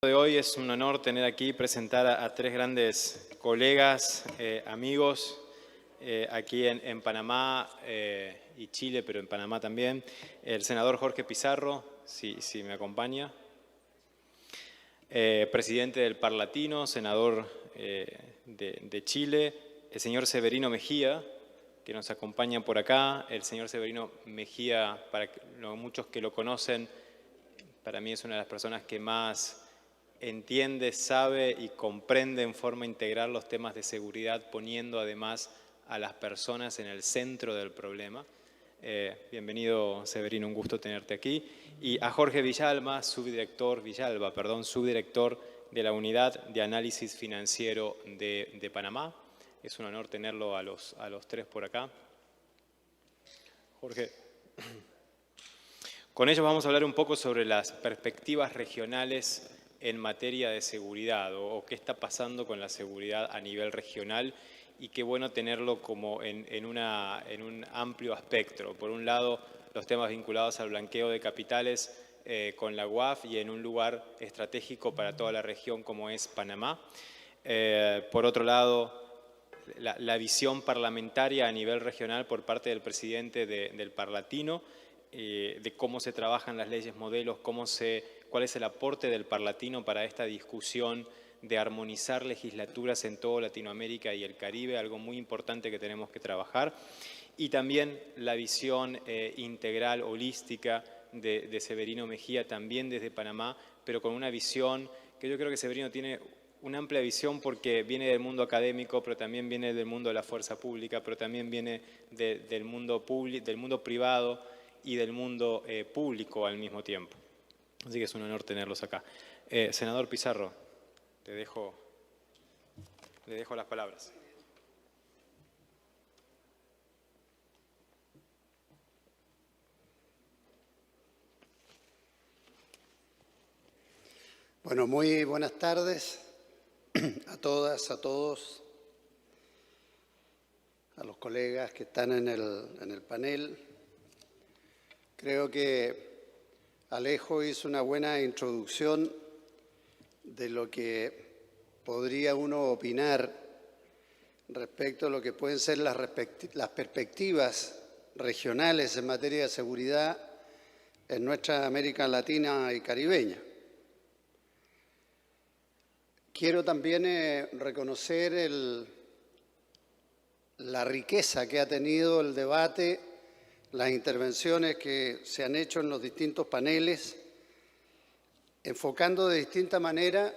De hoy es un honor tener aquí, presentar a tres grandes colegas, amigos, aquí en Panamá y Chile, pero en Panamá también. El senador Jorge Pizarro, si me acompaña. Presidente del Parlatino, senador de Chile. El señor Severino Mejía, que nos acompaña por acá. El señor Severino Mejía, para muchos que lo conocen, para mí es una de las personas que más entiende, sabe y comprende en forma integral los temas de seguridad, poniendo además a las personas en el centro del problema. Bienvenido, Severino, un gusto tenerte aquí. Y a Jorge Villalba, subdirector de la Unidad de Análisis Financiero de Panamá. Es un honor tenerlo a los tres por acá. Jorge. Con ellos vamos a hablar un poco sobre las perspectivas regionales en materia de seguridad o qué está pasando con la seguridad a nivel regional, y qué bueno tenerlo como en un amplio espectro. Por un lado, los temas vinculados al blanqueo de capitales con la UAF y en un lugar estratégico para toda la región como es Panamá. Por otro lado, la visión parlamentaria a nivel regional por parte del presidente del Parlatino, de cómo se trabajan las leyes modelos, cuál es el aporte del Parlatino para esta discusión de armonizar legislaturas en toda Latinoamérica y el Caribe, algo muy importante que tenemos que trabajar. Y también la visión integral, holística de Severino Mejía, también desde Panamá, pero con una visión que yo creo que Severino tiene una amplia visión porque viene del mundo académico, pero también viene del mundo de la fuerza pública, pero también viene del mundo privado y del mundo público al mismo tiempo. Así que es un honor tenerlos acá. Senador Pizarro, le dejo las palabras. Bueno, muy buenas tardes a todas, a todos, a los colegas que están en el panel. Creo que Alejo hizo una buena introducción de lo que podría uno opinar respecto a lo que pueden ser las perspectivas regionales en materia de seguridad en nuestra América Latina y caribeña. Quiero también reconocer la riqueza que ha tenido el debate, las intervenciones que se han hecho en los distintos paneles, enfocando de distinta manera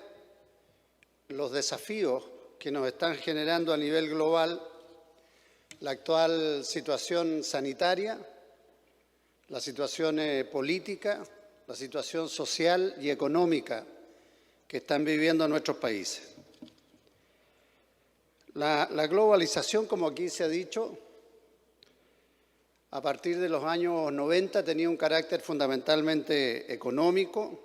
los desafíos que nos están generando a nivel global la actual situación sanitaria, la situación política, la situación social y económica que están viviendo nuestros países. La globalización, como aquí se ha dicho, a partir de los años 90 tenía un carácter fundamentalmente económico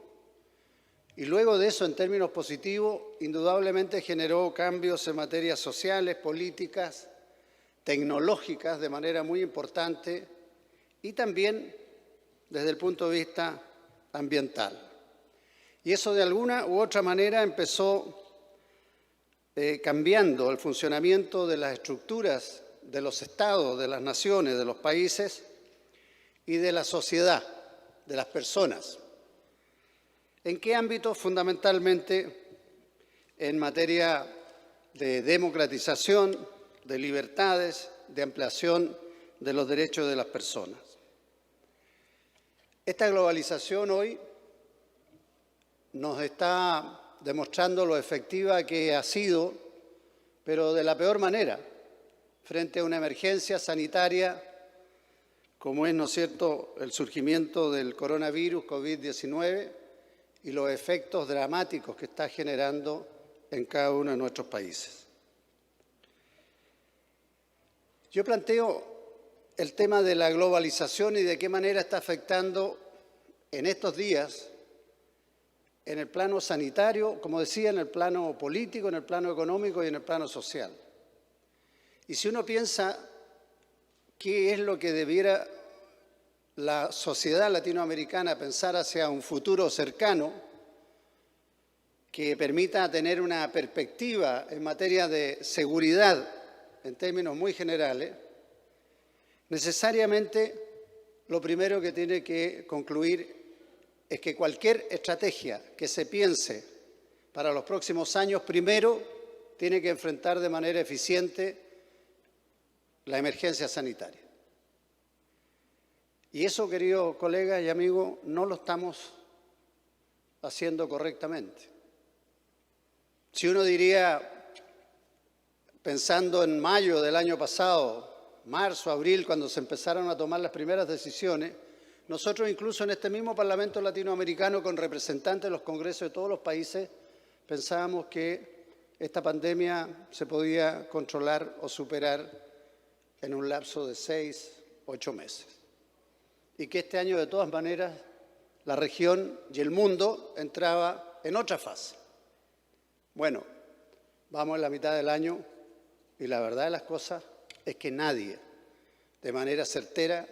y luego de eso, en términos positivos, indudablemente generó cambios en materias sociales, políticas, tecnológicas de manera muy importante y también desde el punto de vista ambiental. Y eso de alguna u otra manera empezó cambiando el funcionamiento de las estructuras de los estados, de las naciones, de los países y de la sociedad, de las personas. ¿En qué ámbito? Fundamentalmente en materia de democratización, de libertades, de ampliación de los derechos de las personas. Esta globalización hoy nos está demostrando lo efectiva que ha sido, pero de la peor manera, frente a una emergencia sanitaria como es, ¿no es cierto?, el surgimiento del coronavirus COVID-19 y los efectos dramáticos que está generando en cada uno de nuestros países. Yo planteo el tema de la globalización y de qué manera está afectando en estos días en el plano sanitario, como decía, en el plano político, en el plano económico y en el plano social. Y si uno piensa qué es lo que debiera la sociedad latinoamericana pensar hacia un futuro cercano, que permita tener una perspectiva en materia de seguridad en términos muy generales, necesariamente lo primero que tiene que concluir es que cualquier estrategia que se piense para los próximos años, primero tiene que enfrentar de manera eficiente la emergencia sanitaria. Y eso, queridos colegas y amigos, no lo estamos haciendo correctamente. Si uno diría, pensando en mayo del año pasado, marzo, abril, cuando se empezaron a tomar las primeras decisiones, nosotros incluso en este mismo Parlamento Latinoamericano, con representantes de los congresos de todos los países, pensábamos que esta pandemia se podía controlar o superar en un lapso de 6, 8 meses. Y que este año, de todas maneras, la región y el mundo entraba en otra fase. Bueno, vamos en la mitad del año y la verdad de las cosas es que nadie, de manera certera,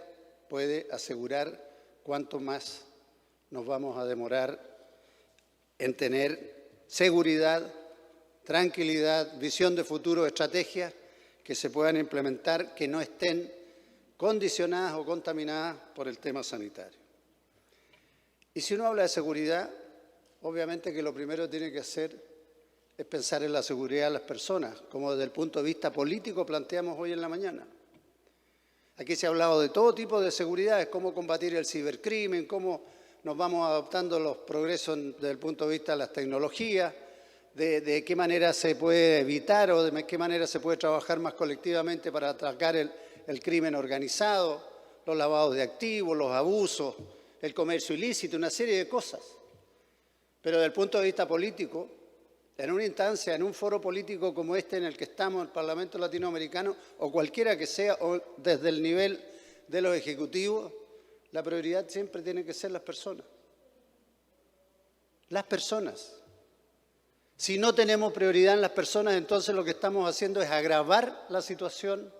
puede asegurar cuánto más nos vamos a demorar en tener seguridad, tranquilidad, visión de futuro, estrategias que se puedan implementar, que no estén condicionadas o contaminadas por el tema sanitario. Y si uno habla de seguridad, obviamente que lo primero que tiene que hacer es pensar en la seguridad de las personas, como desde el punto de vista político planteamos hoy en la mañana. Aquí se ha hablado de todo tipo de seguridades, cómo combatir el cibercrimen, cómo nos vamos adoptando los progresos desde el punto de vista de las tecnologías, de qué manera se puede evitar o de qué manera se puede trabajar más colectivamente para atacar el crimen organizado, los lavados de activos, los abusos, el comercio ilícito, una serie de cosas. Pero desde el punto de vista político, en una instancia, en un foro político como este en el que estamos, el Parlamento Latinoamericano, o cualquiera que sea, o desde el nivel de los ejecutivos, la prioridad siempre tiene que ser las personas. Las personas. Si no tenemos prioridad en las personas, entonces lo que estamos haciendo es agravar la situación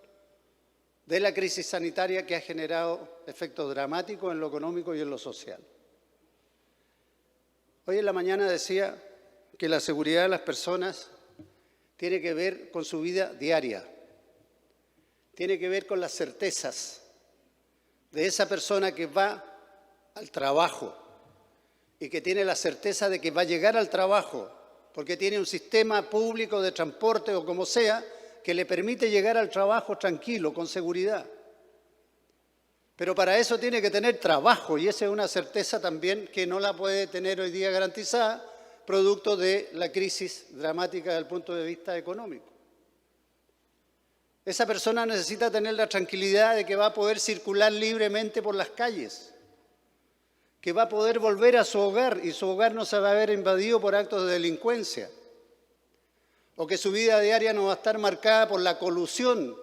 de la crisis sanitaria que ha generado efectos dramáticos en lo económico y en lo social. Hoy en la mañana decía que la seguridad de las personas tiene que ver con su vida diaria, tiene que ver con las certezas de esa persona que va al trabajo y que tiene la certeza de que va a llegar al trabajo porque tiene un sistema público de transporte o como sea que le permite llegar al trabajo tranquilo, con seguridad. Pero para eso tiene que tener trabajo y esa es una certeza también que no la puede tener hoy día garantizada, producto de la crisis dramática desde el punto de vista económico. Esa persona necesita tener la tranquilidad de que va a poder circular libremente por las calles, que va a poder volver a su hogar y su hogar no se va a ver invadido por actos de delincuencia, o que su vida diaria no va a estar marcada por la colusión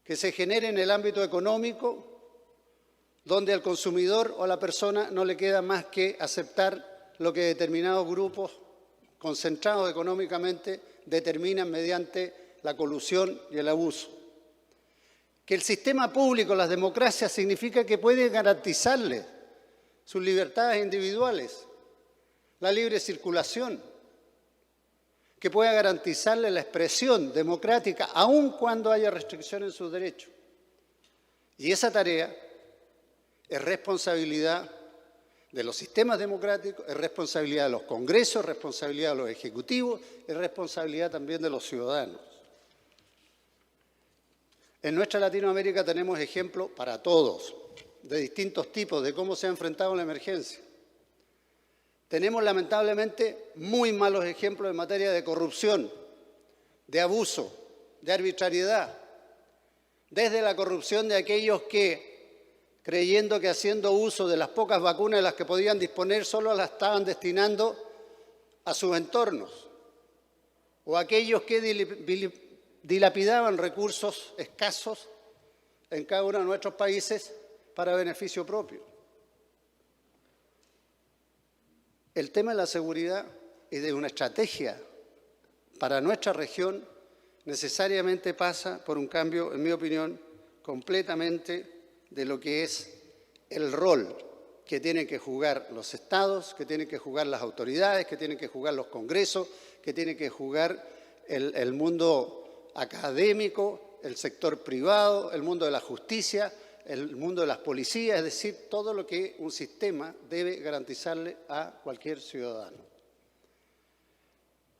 que se genere en el ámbito económico, donde al consumidor o a la persona no le queda más que aceptar lo que determinados grupos concentrados económicamente determinan mediante la colusión y el abuso. Que el sistema público, las democracias, significa que puede garantizarle sus libertades individuales, la libre circulación, que pueda garantizarle la expresión democrática, aun cuando haya restricciones en sus derechos. Y esa tarea es responsabilidad de los sistemas democráticos, es responsabilidad de los congresos, es responsabilidad de los ejecutivos, es responsabilidad también de los ciudadanos. En nuestra Latinoamérica tenemos ejemplos para todos, de distintos tipos, de cómo se ha enfrentado la emergencia. Tenemos lamentablemente muy malos ejemplos en materia de corrupción, de abuso, de arbitrariedad, desde la corrupción de aquellos que, creyendo que haciendo uso de las pocas vacunas de las que podían disponer, solo las estaban destinando a sus entornos, o aquellos que dilapidaban recursos escasos en cada uno de nuestros países para beneficio propio. El tema de la seguridad y de una estrategia para nuestra región necesariamente pasa por un cambio, en mi opinión, completamente de lo que es el rol que tienen que jugar los estados, que tienen que jugar las autoridades, que tienen que jugar los congresos, que tienen que jugar el mundo académico, el sector privado, el mundo de la justicia, el mundo de las policías, es decir, todo lo que un sistema debe garantizarle a cualquier ciudadano.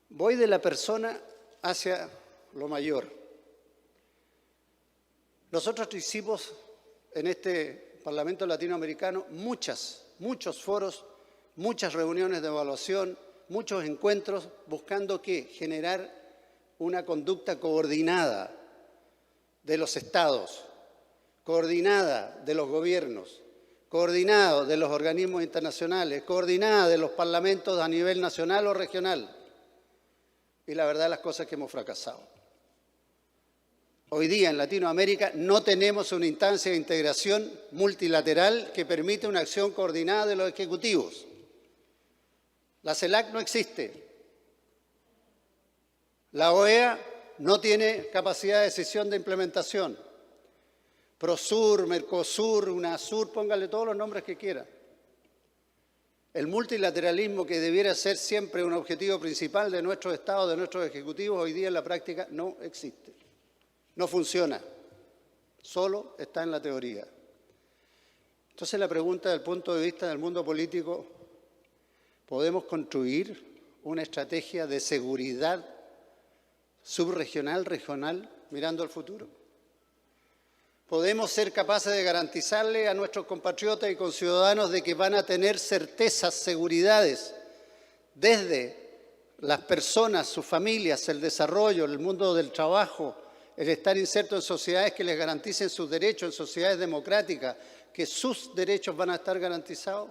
Voy de la persona hacia lo mayor. Nosotros hicimos en este Parlamento Latinoamericano muchos foros, muchas reuniones de evaluación, muchos encuentros buscando ¿qué? Generar una conducta coordinada de los estados, coordinada de los gobiernos, coordinada de los organismos internacionales, coordinada de los parlamentos a nivel nacional o regional. Y la verdad las cosas que hemos fracasado. Hoy día en Latinoamérica no tenemos una instancia de integración multilateral que permite una acción coordinada de los ejecutivos. La CELAC no existe. La OEA no tiene capacidad de decisión de implementación. Prosur, Mercosur, UNASUR, póngale todos los nombres que quiera. El multilateralismo, que debiera ser siempre un objetivo principal de nuestros estados, de nuestros ejecutivos, hoy día en la práctica no existe. No funciona. Solo está en la teoría. Entonces la pregunta desde el punto de vista del mundo político, ¿podemos construir una estrategia de seguridad subregional, regional, mirando al futuro? ¿Podemos ser capaces de garantizarle a nuestros compatriotas y conciudadanos de que van a tener certezas, seguridades, desde las personas, sus familias, el desarrollo, el mundo del trabajo, el estar inserto en sociedades que les garanticen sus derechos, en sociedades democráticas, que sus derechos van a estar garantizados?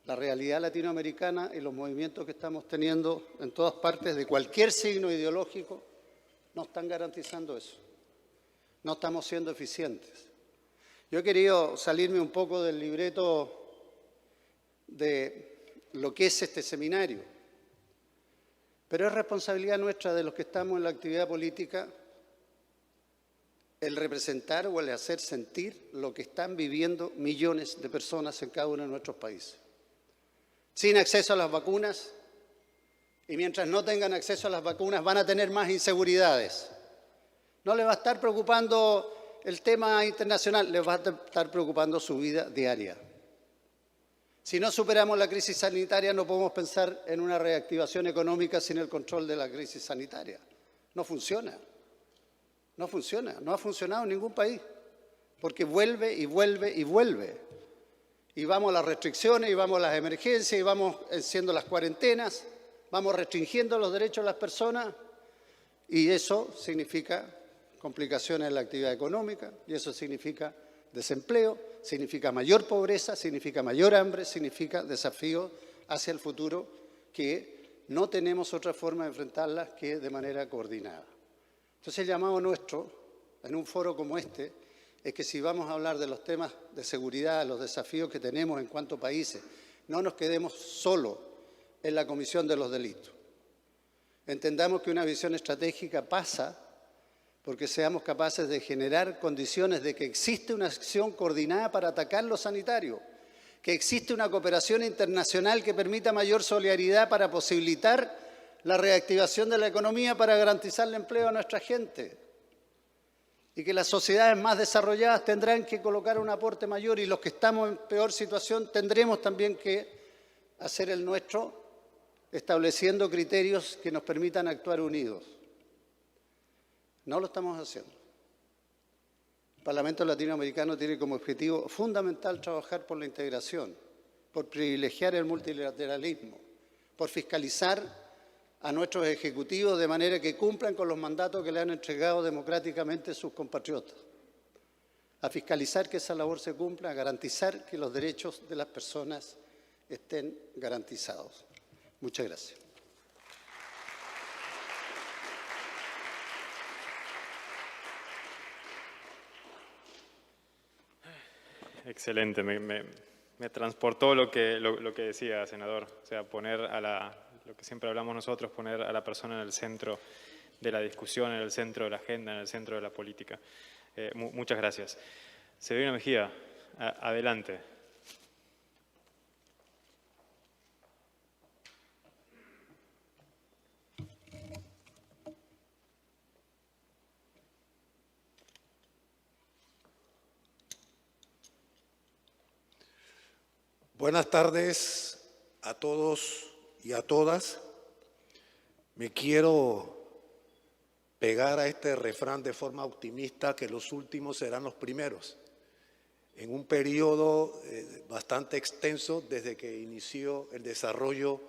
La realidad latinoamericana y los movimientos que estamos teniendo en todas partes de cualquier signo ideológico no están garantizando eso. No estamos siendo eficientes. Yo he querido salirme un poco del libreto de lo que es este seminario, pero es responsabilidad nuestra de los que estamos en la actividad política el representar o el hacer sentir lo que están viviendo millones de personas en cada uno de nuestros países. Sin acceso a las vacunas, y mientras no tengan acceso a las vacunas van a tener más inseguridades. No les va a estar preocupando el tema internacional, les va a estar preocupando su vida diaria. Si no superamos la crisis sanitaria, no podemos pensar en una reactivación económica sin el control de la crisis sanitaria. No funciona. No funciona. No ha funcionado en ningún país, porque vuelve y vuelve y vuelve. Y vamos a las restricciones, y vamos a las emergencias, y vamos haciendo las cuarentenas, vamos restringiendo los derechos de las personas, y eso significa complicaciones en la actividad económica, y eso significa desempleo, significa mayor pobreza, significa mayor hambre, significa desafíos hacia el futuro que no tenemos otra forma de enfrentarlas que de manera coordinada. Entonces el llamado nuestro, en un foro como este, es que si vamos a hablar de los temas de seguridad, los desafíos que tenemos en cuanto a países, no nos quedemos solo en la comisión de los delitos. Entendamos que una visión estratégica pasa porque seamos capaces de generar condiciones de que existe una acción coordinada para atacar lo sanitario, que existe una cooperación internacional que permita mayor solidaridad para posibilitar la reactivación de la economía para garantizar el empleo a nuestra gente, y que las sociedades más desarrolladas tendrán que colocar un aporte mayor y los que estamos en peor situación tendremos también que hacer el nuestro, estableciendo criterios que nos permitan actuar unidos. No lo estamos haciendo. El Parlamento Latinoamericano tiene como objetivo fundamental trabajar por la integración, por privilegiar el multilateralismo, por fiscalizar a nuestros ejecutivos de manera que cumplan con los mandatos que le han entregado democráticamente sus compatriotas, a fiscalizar que esa labor se cumpla, a garantizar que los derechos de las personas estén garantizados. Muchas gracias. Excelente, me transportó lo que decía, senador. O sea, poner lo que siempre hablamos nosotros, poner a la persona en el centro de la discusión, en el centro de la agenda, en el centro de la política. Muchas gracias. Severino Mejía, adelante. Buenas tardes a todos y a todas. Me quiero pegar a este refrán de forma optimista, que los últimos serán los primeros. En un periodo bastante extenso desde que inició el desarrollo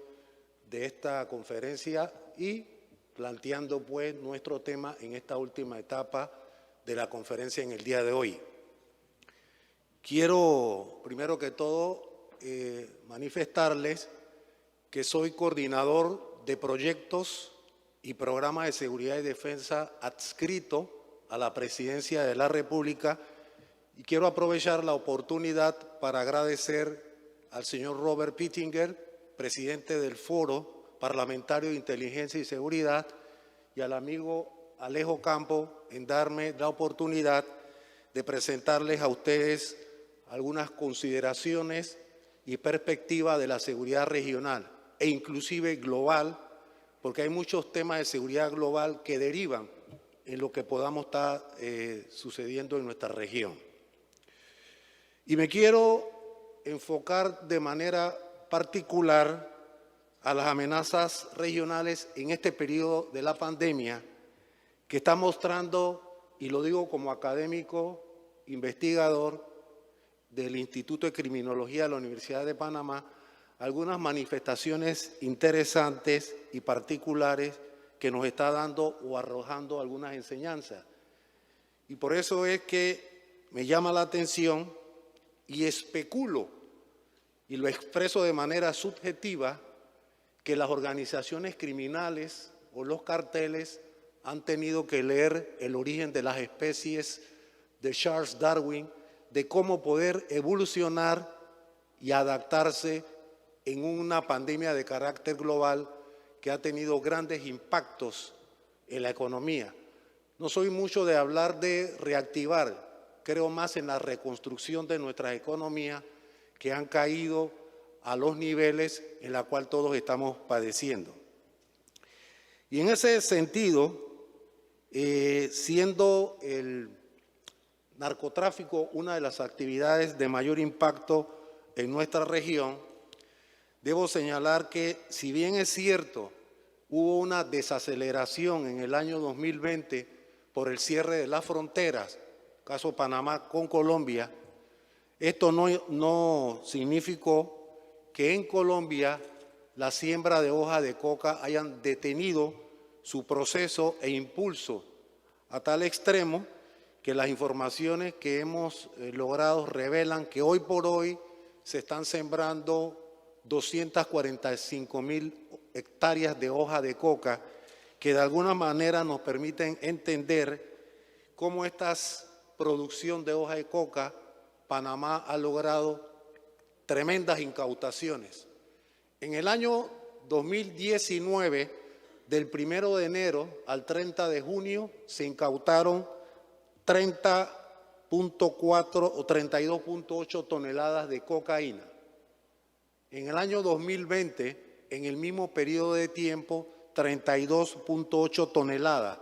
de esta conferencia y planteando pues nuestro tema en esta última etapa de la conferencia en el día de hoy. Quiero, primero que todo, manifestarles que soy coordinador de proyectos y programas de seguridad y defensa adscrito a la Presidencia de la República y quiero aprovechar la oportunidad para agradecer al señor Robert Pittinger, presidente del Foro Parlamentario de Inteligencia y Seguridad, y al amigo Alejo Campo en darme la oportunidad de presentarles a ustedes algunas consideraciones y perspectivas de la seguridad regional e inclusive global, porque hay muchos temas de seguridad global que derivan en lo que podamos estar sucediendo en nuestra región. Y me quiero enfocar de manera particular a las amenazas regionales en este periodo de la pandemia que está mostrando, y lo digo como académico, investigador del Instituto de Criminología de la Universidad de Panamá, algunas manifestaciones interesantes y particulares que nos está dando o arrojando algunas enseñanzas. Y por eso es que me llama la atención y especulo, y lo expreso de manera subjetiva, que las organizaciones criminales o los carteles han tenido que leer El origen de las especies de Charles Darwin, de cómo poder evolucionar y adaptarse en una pandemia de carácter global que ha tenido grandes impactos en la economía. No soy mucho de hablar de reactivar, creo más en la reconstrucción de nuestras economías que han caído a los niveles en los cuales todos estamos padeciendo. Y en ese sentido, siendo el narcotráfico una de las actividades de mayor impacto en nuestra región, debo señalar que si bien es cierto, hubo una desaceleración en el año 2020 por el cierre de las fronteras, caso Panamá con Colombia, esto no significó que en Colombia la siembra de hoja de coca hayan detenido su proceso e impulso a tal extremo que las informaciones que hemos logrado revelan que hoy por hoy se están sembrando 245.000 hectáreas de hoja de coca que de alguna manera nos permiten entender cómo esta producción de hoja de coca, Panamá ha logrado tremendas incautaciones. En el año 2019, del 1 de enero al 30 de junio, se incautaron 30.4 o 32.8 toneladas de cocaína. En el año 2020, en el mismo periodo de tiempo, 32.8 toneladas.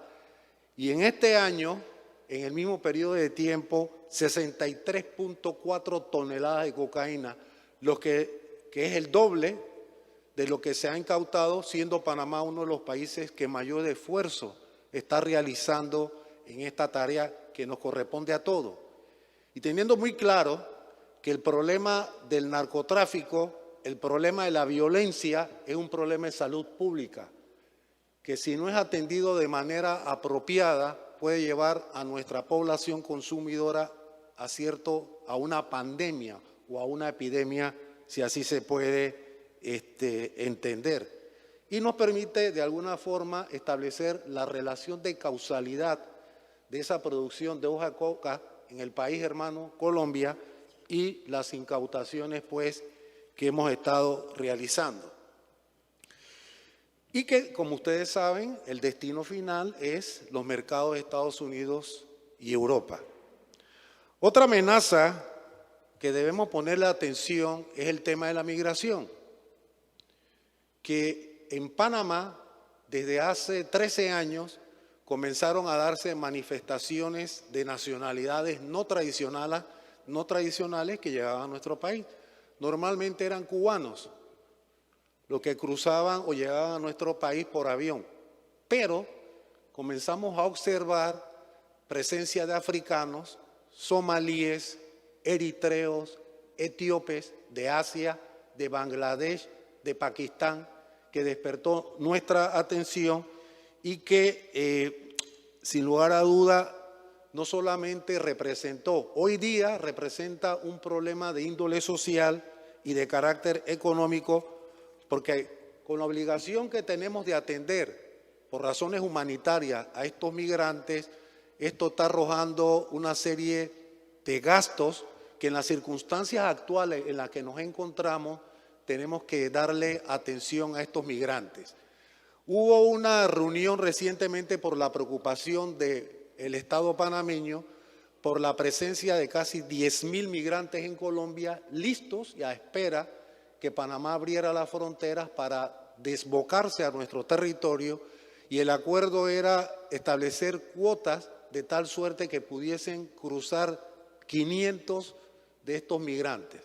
Y en este año, en el mismo periodo de tiempo, 63.4 toneladas de cocaína, lo que es el doble de lo que se ha incautado, siendo Panamá uno de los países que mayor esfuerzo está realizando en esta tarea que nos corresponde a todos. Y teniendo muy claro que el problema del narcotráfico, el problema de la violencia es un problema de salud pública, que si no es atendido de manera apropiada puede llevar a nuestra población consumidora a una pandemia o a una epidemia, si así se puede entender. Y nos permite de alguna forma establecer la relación de causalidad de esa producción de hoja de coca en el país hermano Colombia y las incautaciones pues que hemos estado realizando. Y que, como ustedes saben, el destino final es los mercados de Estados Unidos y Europa. Otra amenaza que debemos ponerle atención es el tema de la migración, que en Panamá desde hace 13 años comenzaron a darse manifestaciones de nacionalidades no tradicionales que llegaban a nuestro país. normalmente eran cubanos los que cruzaban o llegaban a nuestro país por avión. Pero comenzamos a observar presencia de africanos, somalíes, eritreos, etíopes, de Asia, de Bangladesh, de Pakistán, que despertó nuestra atención y que, sin lugar a duda, no solamente hoy día representa un problema de índole social y de carácter económico, porque con la obligación que tenemos de atender por razones humanitarias a estos migrantes, esto está arrojando una serie de gastos que en las circunstancias actuales en las que nos encontramos tenemos que darle atención a estos migrantes. Hubo una reunión recientemente por la preocupación del Estado panameño por la presencia de casi 10.000 migrantes en Colombia listos y a espera que Panamá abriera las fronteras para desbocarse a nuestro territorio, y el acuerdo era establecer cuotas de tal suerte que pudiesen cruzar 500 de estos migrantes.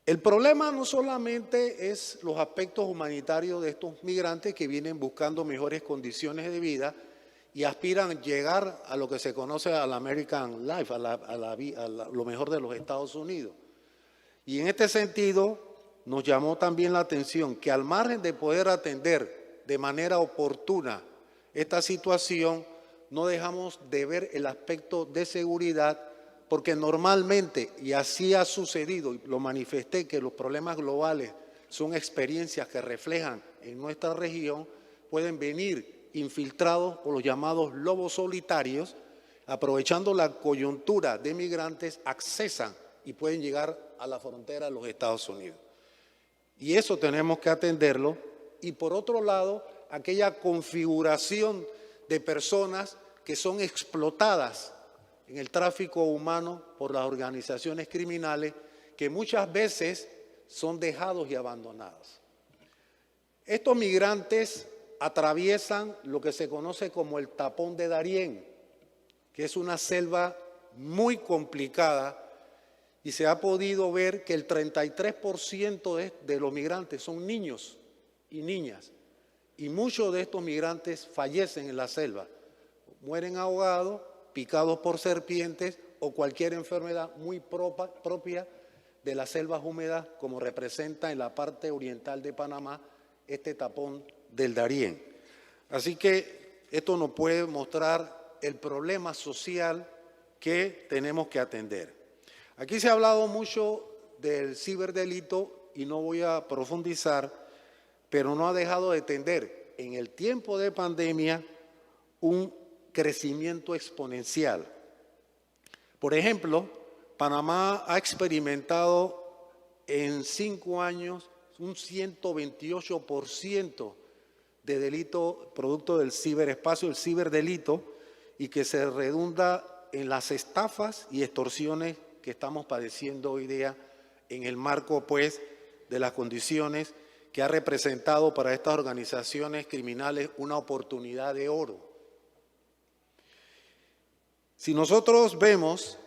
El problema no solamente es los aspectos humanitarios de estos migrantes que vienen buscando mejores condiciones de vida y aspiran a llegar a lo que se conoce al American Life, a lo mejor de los Estados Unidos. Y en este sentido nos llamó también la atención que al margen de poder atender de manera oportuna esta situación, no dejamos de ver el aspecto de seguridad, porque normalmente, y así ha sucedido, y lo manifesté, que los problemas globales son experiencias que reflejan en nuestra región, pueden venir infiltrados por los llamados lobos solitarios, aprovechando la coyuntura de migrantes, accesan y pueden llegar a la frontera de los Estados Unidos. Y eso tenemos que atenderlo. Y por otro lado, aquella configuración de personas que son explotadas en el tráfico humano por las organizaciones criminales, que muchas veces son dejados y abandonados. Estos migrantes atraviesan lo que se conoce como el tapón de Darién, que es una selva muy complicada, y se ha podido ver que el 33% de los migrantes son niños y niñas, y muchos de estos migrantes fallecen en la selva, mueren ahogados, picados por serpientes o cualquier enfermedad muy propia de las selvas húmedas, como representa en la parte oriental de Panamá este tapón del Darién. Así que esto nos puede mostrar el problema social que tenemos que atender. Aquí se ha hablado mucho del ciberdelito y no voy a profundizar, pero no ha dejado de tender en el tiempo de pandemia un crecimiento exponencial. Por ejemplo, Panamá ha experimentado en 5 años un 128% de delito producto del ciberespacio, el ciberdelito, y que se redunda en las estafas y extorsiones que estamos padeciendo hoy día en el marco, pues, de las condiciones que ha representado para estas organizaciones criminales una oportunidad de oro. Si nosotros vemos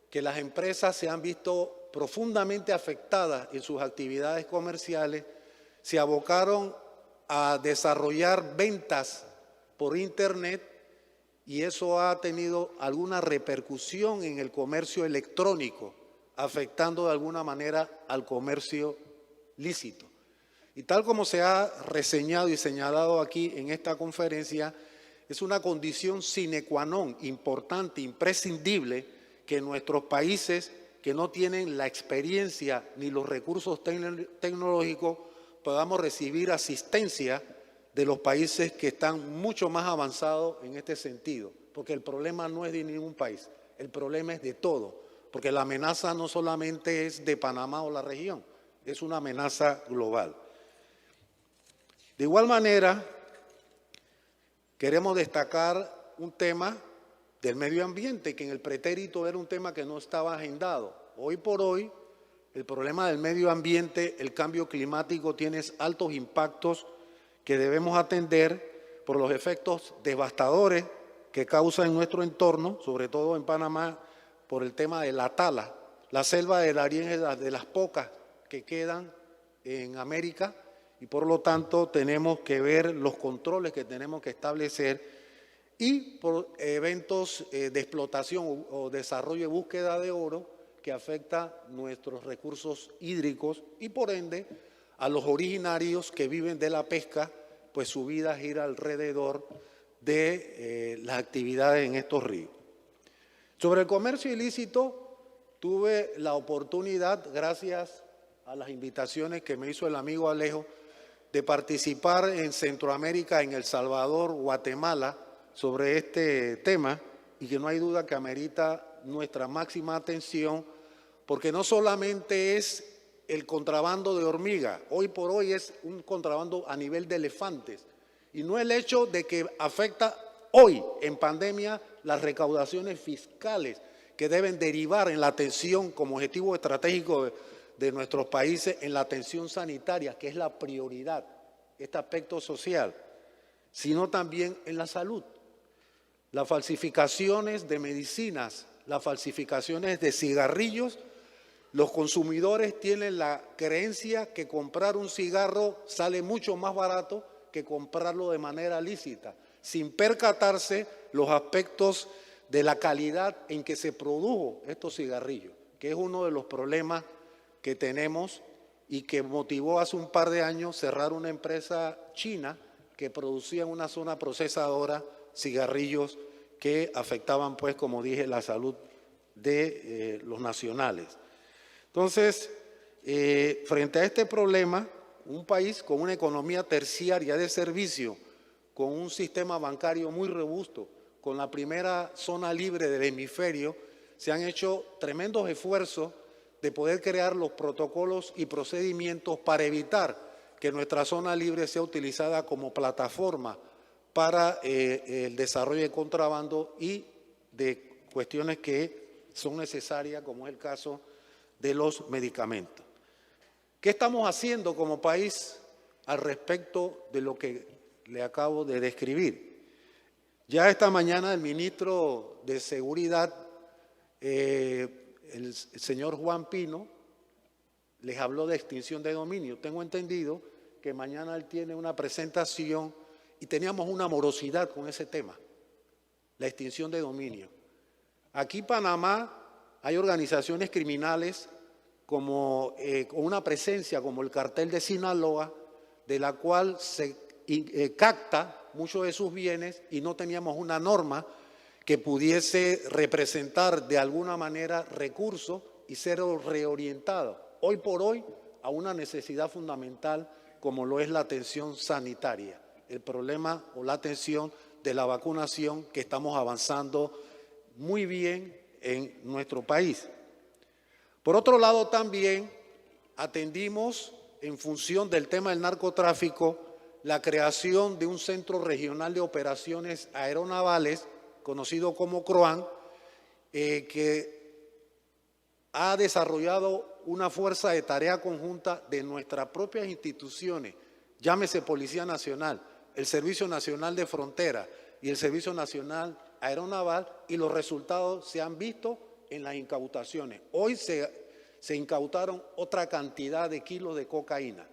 que las empresas se han visto profundamente afectadas en sus actividades comerciales, se abocaron a desarrollar ventas por Internet, y eso ha tenido alguna repercusión en el comercio electrónico, afectando de alguna manera al comercio lícito. Y tal como se ha reseñado y señalado aquí en esta conferencia, es una condición sine qua non, importante, imprescindible, que nuestros países que no tienen la experiencia ni los recursos tecnológicos podamos recibir asistencia de los países que están mucho más avanzados en este sentido, porque el problema no es de ningún país, el problema es de todo, porque la amenaza no solamente es de Panamá o la región, es una amenaza global. De igual manera, queremos destacar un tema del medio ambiente, que en el pretérito era un tema que no estaba agendado. Hoy por hoy, el problema del medio ambiente, el cambio climático, tiene altos impactos que debemos atender por los efectos devastadores que causa en nuestro entorno, sobre todo en Panamá, por el tema de la tala. La selva del Darién es de las pocas que quedan en América y por lo tanto tenemos que ver los controles que tenemos que establecer y por eventos de explotación o desarrollo y búsqueda de oro que afecta nuestros recursos hídricos y por ende a los originarios que viven de la pesca, pues su vida gira alrededor de las actividades en estos ríos. Sobre el comercio ilícito, tuve la oportunidad, gracias a las invitaciones que me hizo el amigo Alejo, de participar en Centroamérica, en El Salvador, Guatemala, sobre este tema y que no hay duda que amerita nuestra máxima atención porque no solamente es el contrabando de hormiga, hoy por hoy es un contrabando a nivel de elefantes y no el hecho de que afecta hoy en pandemia las recaudaciones fiscales que deben derivar en la atención como objetivo estratégico de nuestros países en la atención sanitaria, que es la prioridad, este aspecto social, sino también en la salud. Las falsificaciones de medicinas, las falsificaciones de cigarrillos, los consumidores tienen la creencia que comprar un cigarro sale mucho más barato que comprarlo de manera lícita, sin percatarse los aspectos de la calidad en que se produjo estos cigarrillos, que es uno de los problemas que tenemos y que motivó hace un par de años cerrar una empresa china que producía en una zona procesadora cigarrillos que afectaban, pues, como dije, la salud de los nacionales. Entonces, frente a este problema, un país con una economía terciaria de servicio, con un sistema bancario muy robusto, con la primera zona libre del hemisferio, se han hecho tremendos esfuerzos de poder crear los protocolos y procedimientos para evitar que nuestra zona libre sea utilizada como plataforma para el desarrollo de contrabando y de cuestiones que son necesarias, como es el caso de los medicamentos. ¿Qué estamos haciendo como país al respecto de lo que le acabo de describir? Ya esta mañana el ministro de Seguridad, el señor Juan Pino, les habló de extinción de dominio. Tengo entendido que mañana él tiene una presentación y teníamos una morosidad con ese tema, la extinción de dominio. Aquí en Panamá hay organizaciones criminales con una presencia como el cartel de Sinaloa, de la cual se capta muchos de sus bienes y no teníamos una norma que pudiese representar de alguna manera recursos y ser reorientado hoy por hoy a una necesidad fundamental como lo es la atención sanitaria, el problema o la atención de la vacunación que estamos avanzando muy bien en nuestro país. Por otro lado, también atendimos, en función del tema del narcotráfico, la creación de un Centro Regional de Operaciones Aeronavales, conocido como CROAN, que ha desarrollado una fuerza de tarea conjunta de nuestras propias instituciones, llámese Policía Nacional, el Servicio Nacional de Frontera y el Servicio Nacional Aeronaval, y los resultados se han visto en las incautaciones. Hoy se incautaron otra cantidad de kilos de cocaína.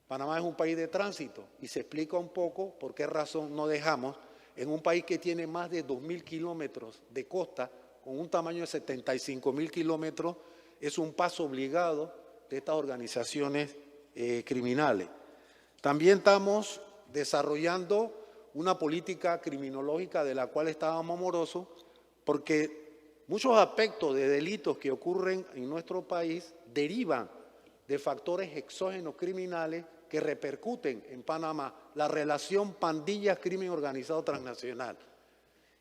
Panamá es un país de tránsito y se explica un poco por qué razón no dejamos, en un país que tiene más de 2.000 kilómetros de costa, con un tamaño de 75.000 kilómetros, es un paso obligado de estas organizaciones criminales. También estamos desarrollando una política criminológica de la cual estábamos morosos, porque muchos aspectos de delitos que ocurren en nuestro país derivan de factores exógenos criminales que repercuten en Panamá, la relación pandillas-crimen organizado transnacional,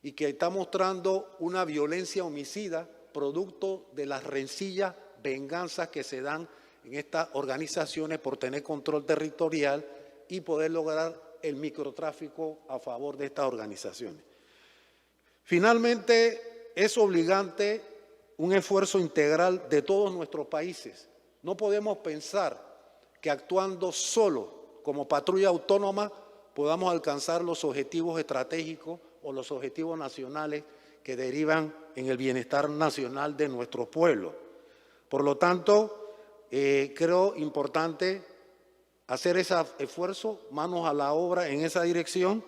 y que está mostrando una violencia homicida producto de las rencillas, venganzas que se dan en estas organizaciones por tener control territorial y poder lograr el microtráfico a favor de estas organizaciones. Finalmente, es obligante un esfuerzo integral de todos nuestros países. No podemos pensar que actuando solo como patrulla autónoma podamos alcanzar los objetivos estratégicos o los objetivos nacionales que derivan en el bienestar nacional de nuestro pueblo. Por lo tanto, creo importante hacer ese esfuerzo, manos a la obra en esa dirección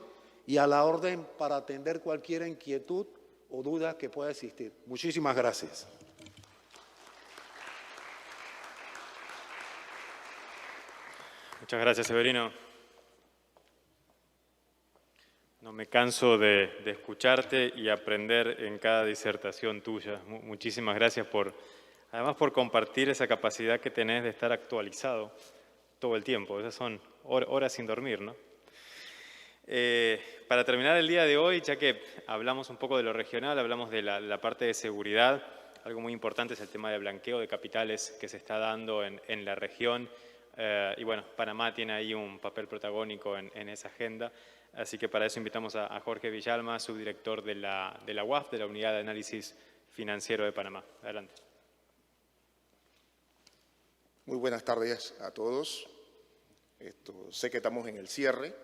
y a la orden para atender cualquier inquietud o duda que pueda existir. Muchísimas gracias. Muchas gracias, Severino. No me canso de escucharte y aprender en cada disertación tuya. Muchísimas gracias además por compartir esa capacidad que tenés de estar actualizado todo el tiempo. Esas son horas sin dormir, ¿no? Para terminar el día de hoy, ya que hablamos un poco de lo regional, hablamos de la parte de seguridad, algo muy importante es el tema de blanqueo de capitales que se está dando en la región. Y bueno, Panamá tiene ahí un papel protagónico en esa agenda. Así que para eso invitamos a Jorge Villalma, subdirector de la UAF, de la Unidad de Análisis Financiero de Panamá. Adelante. Muy buenas tardes a todos. Sé que estamos en el cierre,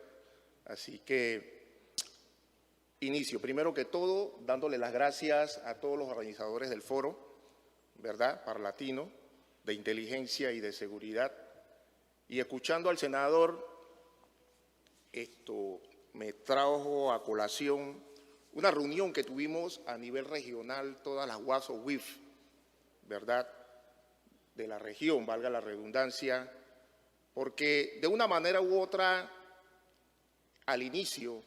así que inicio. Primero que todo, dándole las gracias a todos los organizadores del foro, ¿verdad?, Parlatino, de inteligencia y de seguridad. Y escuchando al senador, me trajo a colación una reunión que tuvimos a nivel regional, todas las UAS o WIF, ¿verdad?, de la región, valga la redundancia, porque de una manera u otra, al inicio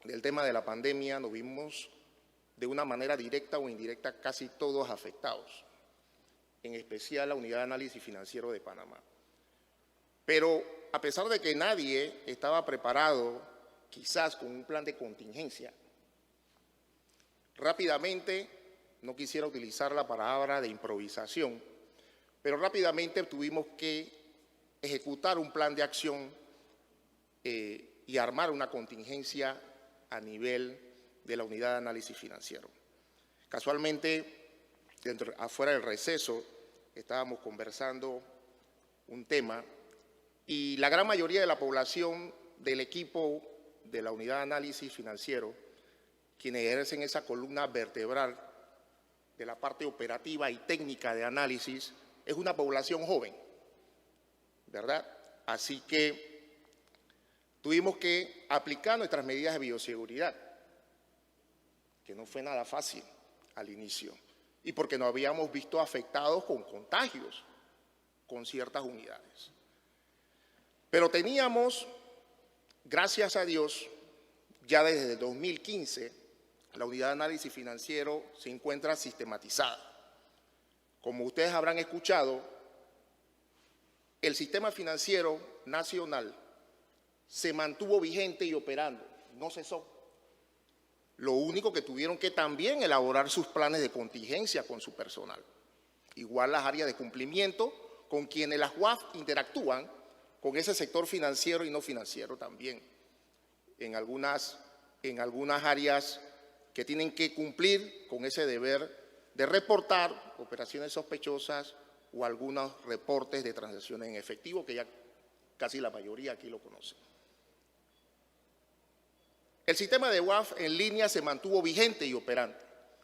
del tema de la pandemia, nos vimos de una manera directa o indirecta casi todos afectados, en especial la Unidad de Análisis Financiero de Panamá. Pero a pesar de que nadie estaba preparado, quizás con un plan de contingencia, rápidamente, no quisiera utilizar la palabra de improvisación, pero rápidamente tuvimos que ejecutar un plan de acción y armar una contingencia a nivel de la Unidad de Análisis Financiero. Casualmente, afuera del receso, estábamos conversando un tema y la gran mayoría de la población del equipo de la Unidad de Análisis Financiero, quienes ejercen esa columna vertebral de la parte operativa y técnica de análisis, es una población joven, ¿verdad? Así que tuvimos que aplicar nuestras medidas de bioseguridad, que no fue nada fácil al inicio, y porque nos habíamos visto afectados con contagios con ciertas unidades. Pero teníamos, gracias a Dios, ya desde el 2015, la Unidad de Análisis Financiero se encuentra sistematizada. Como ustedes habrán escuchado, el sistema financiero nacional se mantuvo vigente y operando, no cesó. Lo único que tuvieron que también elaborar sus planes de contingencia con su personal. Igual las áreas de cumplimiento con quienes las UAF interactúan con ese sector financiero y no financiero también. En algunas áreas que tienen que cumplir con ese deber de reportar operaciones sospechosas o algunos reportes de transacciones en efectivo, que ya casi la mayoría aquí lo conoce. El sistema de UAF en línea se mantuvo vigente y operante,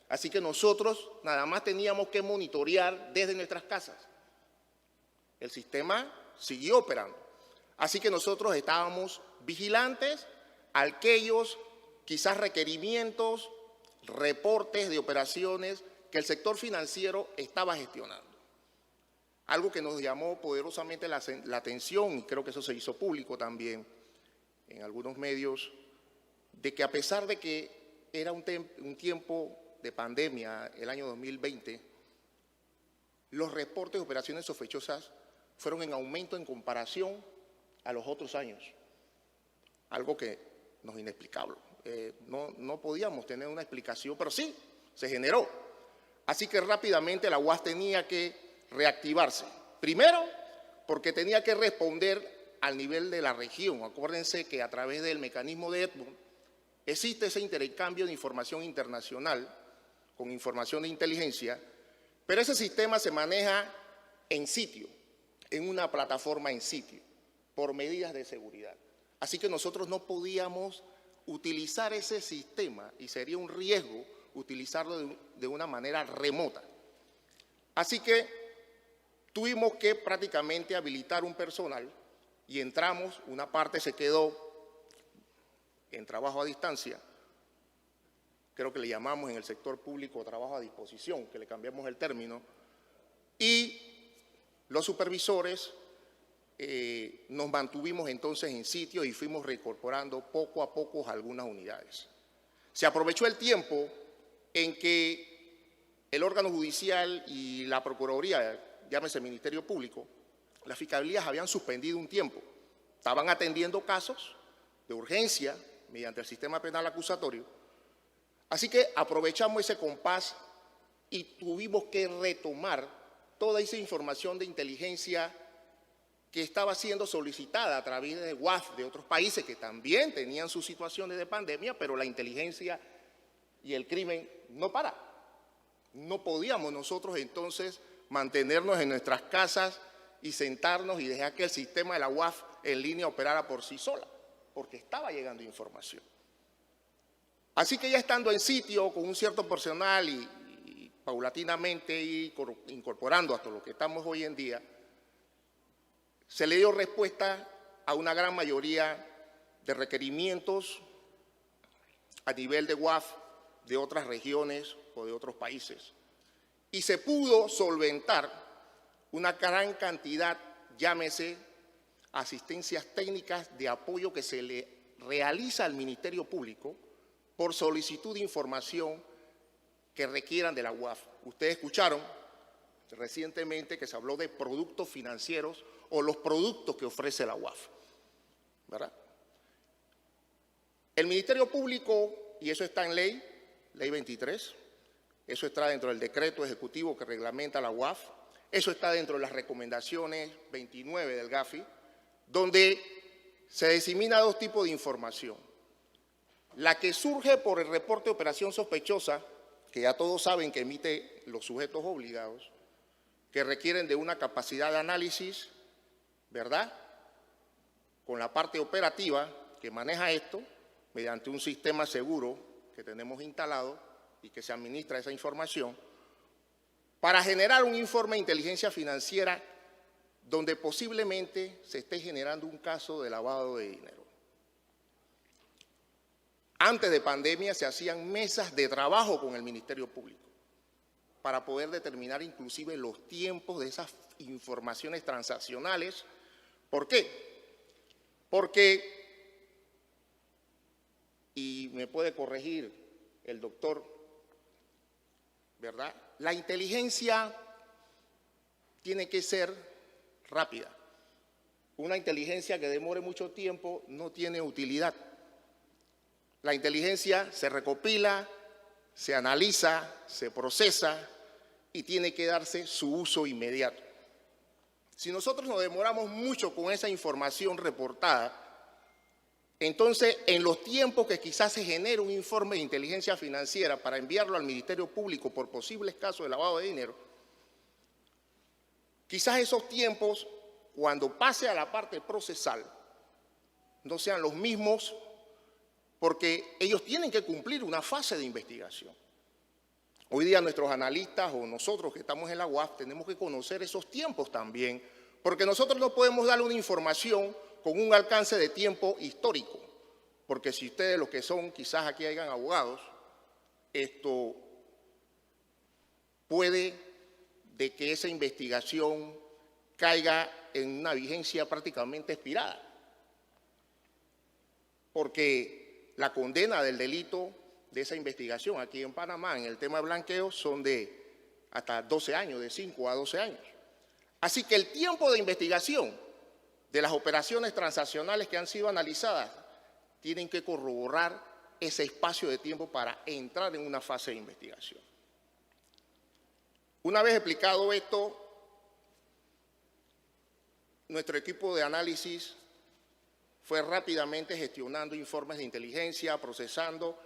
así que nosotros nada más teníamos que monitorear desde nuestras casas. El sistema siguió operando, así que nosotros estábamos vigilantes a aquellos quizás requerimientos, reportes de operaciones que el sector financiero estaba gestionando. Algo que nos llamó poderosamente la atención, y creo que eso se hizo público también en algunos medios, de que a pesar de que era un tiempo de pandemia, el año 2020, los reportes de operaciones sospechosas fueron en aumento en comparación a los otros años. Algo que nos es inexplicable. No podíamos tener una explicación, pero sí, se generó. Así que rápidamente la UAS tenía que reactivarse. Primero, porque tenía que responder al nivel de la región. Acuérdense que a través del mecanismo de Edmund existe ese intercambio de información internacional con información de inteligencia, pero ese sistema se maneja en sitio, en una plataforma en sitio, por medidas de seguridad. Así que nosotros no podíamos utilizar ese sistema y sería un riesgo utilizarlo de una manera remota. Así que tuvimos que prácticamente habilitar un personal y entramos, una parte se quedó en trabajo a distancia, creo que le llamamos en el sector público trabajo a disposición, que le cambiamos el término, y los supervisores nos mantuvimos entonces en sitio y fuimos reincorporando poco a poco algunas unidades. Se aprovechó el tiempo en que el órgano judicial y la Procuraduría, llámese Ministerio Público, las fiscalías habían suspendido un tiempo. Estaban atendiendo casos de urgencia mediante el sistema penal acusatorio. Así que aprovechamos ese compás y tuvimos que retomar toda esa información de inteligencia que estaba siendo solicitada a través de UAF de otros países que también tenían sus situaciones de pandemia, pero la inteligencia y el crimen no para. No podíamos nosotros entonces mantenernos en nuestras casas y sentarnos y dejar que el sistema de la UAF en línea operara por sí sola, porque estaba llegando información. Así que ya estando en sitio con un cierto personal y paulatinamente incorporando hasta lo que estamos hoy en día, se le dio respuesta a una gran mayoría de requerimientos a nivel de UAF de otras regiones o de otros países. Y se pudo solventar una gran cantidad, llámese, asistencias técnicas de apoyo que se le realiza al Ministerio Público por solicitud de información que requieran de la UAF. Ustedes escucharon recientemente que se habló de productos financieros o los productos que ofrece la UAF, ¿verdad? El Ministerio Público, y eso está en ley 23, eso está dentro del decreto ejecutivo que reglamenta la UAF, eso está dentro de las recomendaciones 29 del GAFI, donde se disemina dos tipos de información. La que surge por el reporte de operación sospechosa, que ya todos saben que emite los sujetos obligados, que requieren de una capacidad de análisis, ¿verdad?, con la parte operativa que maneja esto, mediante un sistema seguro que tenemos instalado y que se administra esa información, para generar un informe de inteligencia financiera donde posiblemente se esté generando un caso de lavado de dinero. Antes de pandemia se hacían mesas de trabajo con el Ministerio Público para poder determinar inclusive los tiempos de esas informaciones transaccionales. ¿Por qué? Porque, y me puede corregir el doctor, ¿verdad?, la inteligencia tiene que ser rápida. Una inteligencia que demore mucho tiempo no tiene utilidad. La inteligencia se recopila, se analiza, se procesa y tiene que darse su uso inmediato. Si nosotros nos demoramos mucho con esa información reportada, entonces en los tiempos que quizás se genere un informe de inteligencia financiera para enviarlo al Ministerio Público por posibles casos de lavado de dinero, quizás esos tiempos, cuando pase a la parte procesal, no sean los mismos, porque ellos tienen que cumplir una fase de investigación. Hoy día nuestros analistas o nosotros que estamos en la UAF tenemos que conocer esos tiempos también, porque nosotros no podemos darle una información con un alcance de tiempo histórico, porque si ustedes los que son, quizás aquí hayan abogados, esto puede de que esa investigación caiga en una vigencia prácticamente expirada, porque la condena del delito de esa investigación aquí en Panamá en el tema de blanqueo son de hasta 12 años, de 5 a 12 años. Así que el tiempo de investigación de las operaciones transaccionales que han sido analizadas tienen que corroborar ese espacio de tiempo para entrar en una fase de investigación. Una vez explicado esto, nuestro equipo de análisis fue rápidamente gestionando informes de inteligencia, procesando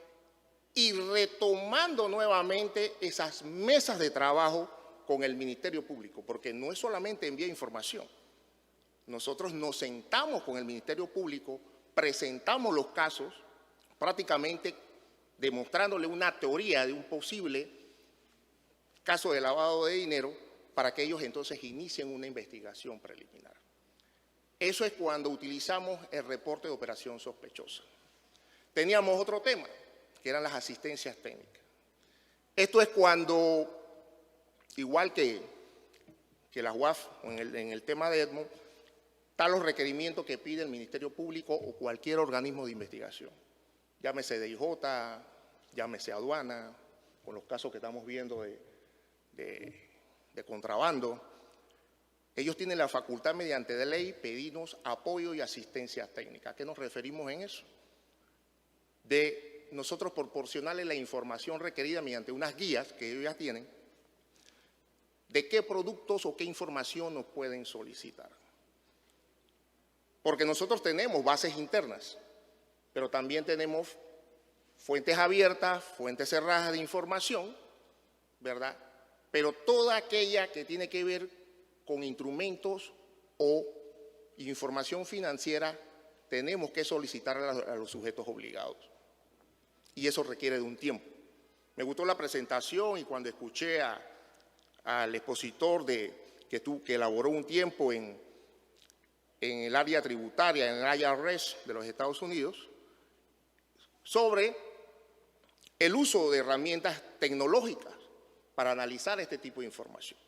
y retomando nuevamente esas mesas de trabajo con el Ministerio Público, porque no es solamente enviar información. Nosotros nos sentamos con el Ministerio Público, presentamos los casos, prácticamente demostrándole una teoría de un posible caso de lavado de dinero para que ellos entonces inicien una investigación preliminar. Eso es cuando utilizamos el reporte de operación sospechosa. Teníamos otro tema, que eran las asistencias técnicas. Esto es cuando, igual que la UAF, en el tema de Edmond, están los requerimientos que pide el Ministerio Público o cualquier organismo de investigación. Llámese DIJ, llámese aduana, con los casos que estamos viendo de contrabando. Ellos tienen la facultad mediante de ley pedirnos apoyo y asistencia técnica. ¿A qué nos referimos en eso? De nosotros proporcionarles la información requerida mediante unas guías que ellos ya tienen, de qué productos o qué información nos pueden solicitar. Porque nosotros tenemos bases internas, pero también tenemos fuentes abiertas, fuentes cerradas de información, ¿verdad? Pero toda aquella que tiene que ver con instrumentos o información financiera, tenemos que solicitar a los sujetos obligados. Y eso requiere de un tiempo. Me gustó la presentación y cuando escuché al expositor que elaboró un tiempo en el área tributaria, en el IRS de los Estados Unidos, sobre el uso de herramientas tecnológicas para analizar este tipo de información.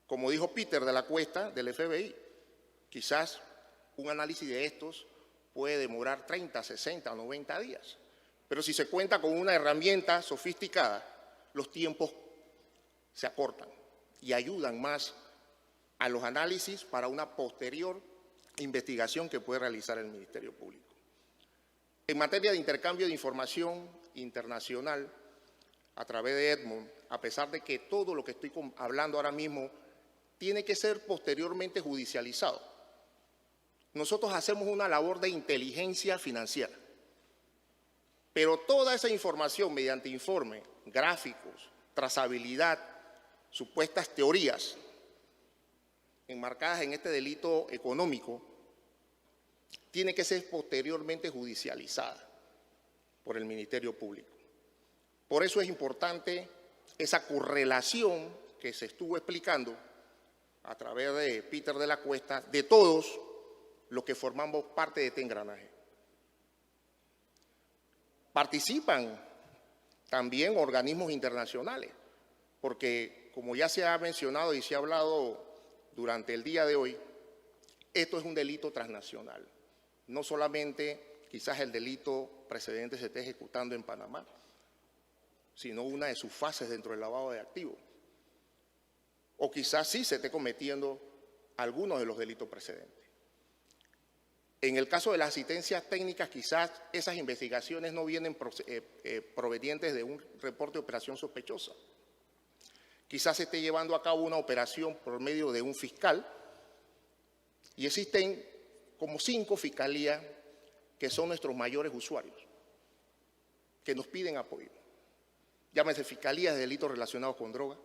Como dijo Peter de la Cuesta, del FBI, quizás un análisis de estos puede demorar 30, 60 o 90 días. Pero si se cuenta con una herramienta sofisticada, los tiempos se acortan y ayudan más a los análisis para una posterior investigación que puede realizar el Ministerio Público. En materia de intercambio de información internacional, a través de Edmond, a pesar de que todo lo que estoy hablando ahora mismo tiene que ser posteriormente judicializado, nosotros hacemos una labor de inteligencia financiera. Pero toda esa información mediante informes, gráficos, trazabilidad, supuestas teorías enmarcadas en este delito económico, tiene que ser posteriormente judicializada por el Ministerio Público. Por eso es importante esa correlación que se estuvo explicando a través de Peter de la Cuesta, de todos los que formamos parte de este engranaje. Participan también organismos internacionales, porque como ya se ha mencionado y se ha hablado durante el día de hoy, esto es un delito transnacional. No solamente quizás el delito precedente se esté ejecutando en Panamá, sino una de sus fases dentro del lavado de activos. O quizás sí se esté cometiendo algunos de los delitos precedentes. En el caso de las asistencias técnicas, quizás esas investigaciones no vienen provenientes de un reporte de operación sospechosa. Quizás se esté llevando a cabo una operación por medio de un fiscal y existen como 5 fiscalías que son nuestros mayores usuarios, que nos piden apoyo. Llámese fiscalías de delitos relacionados con droga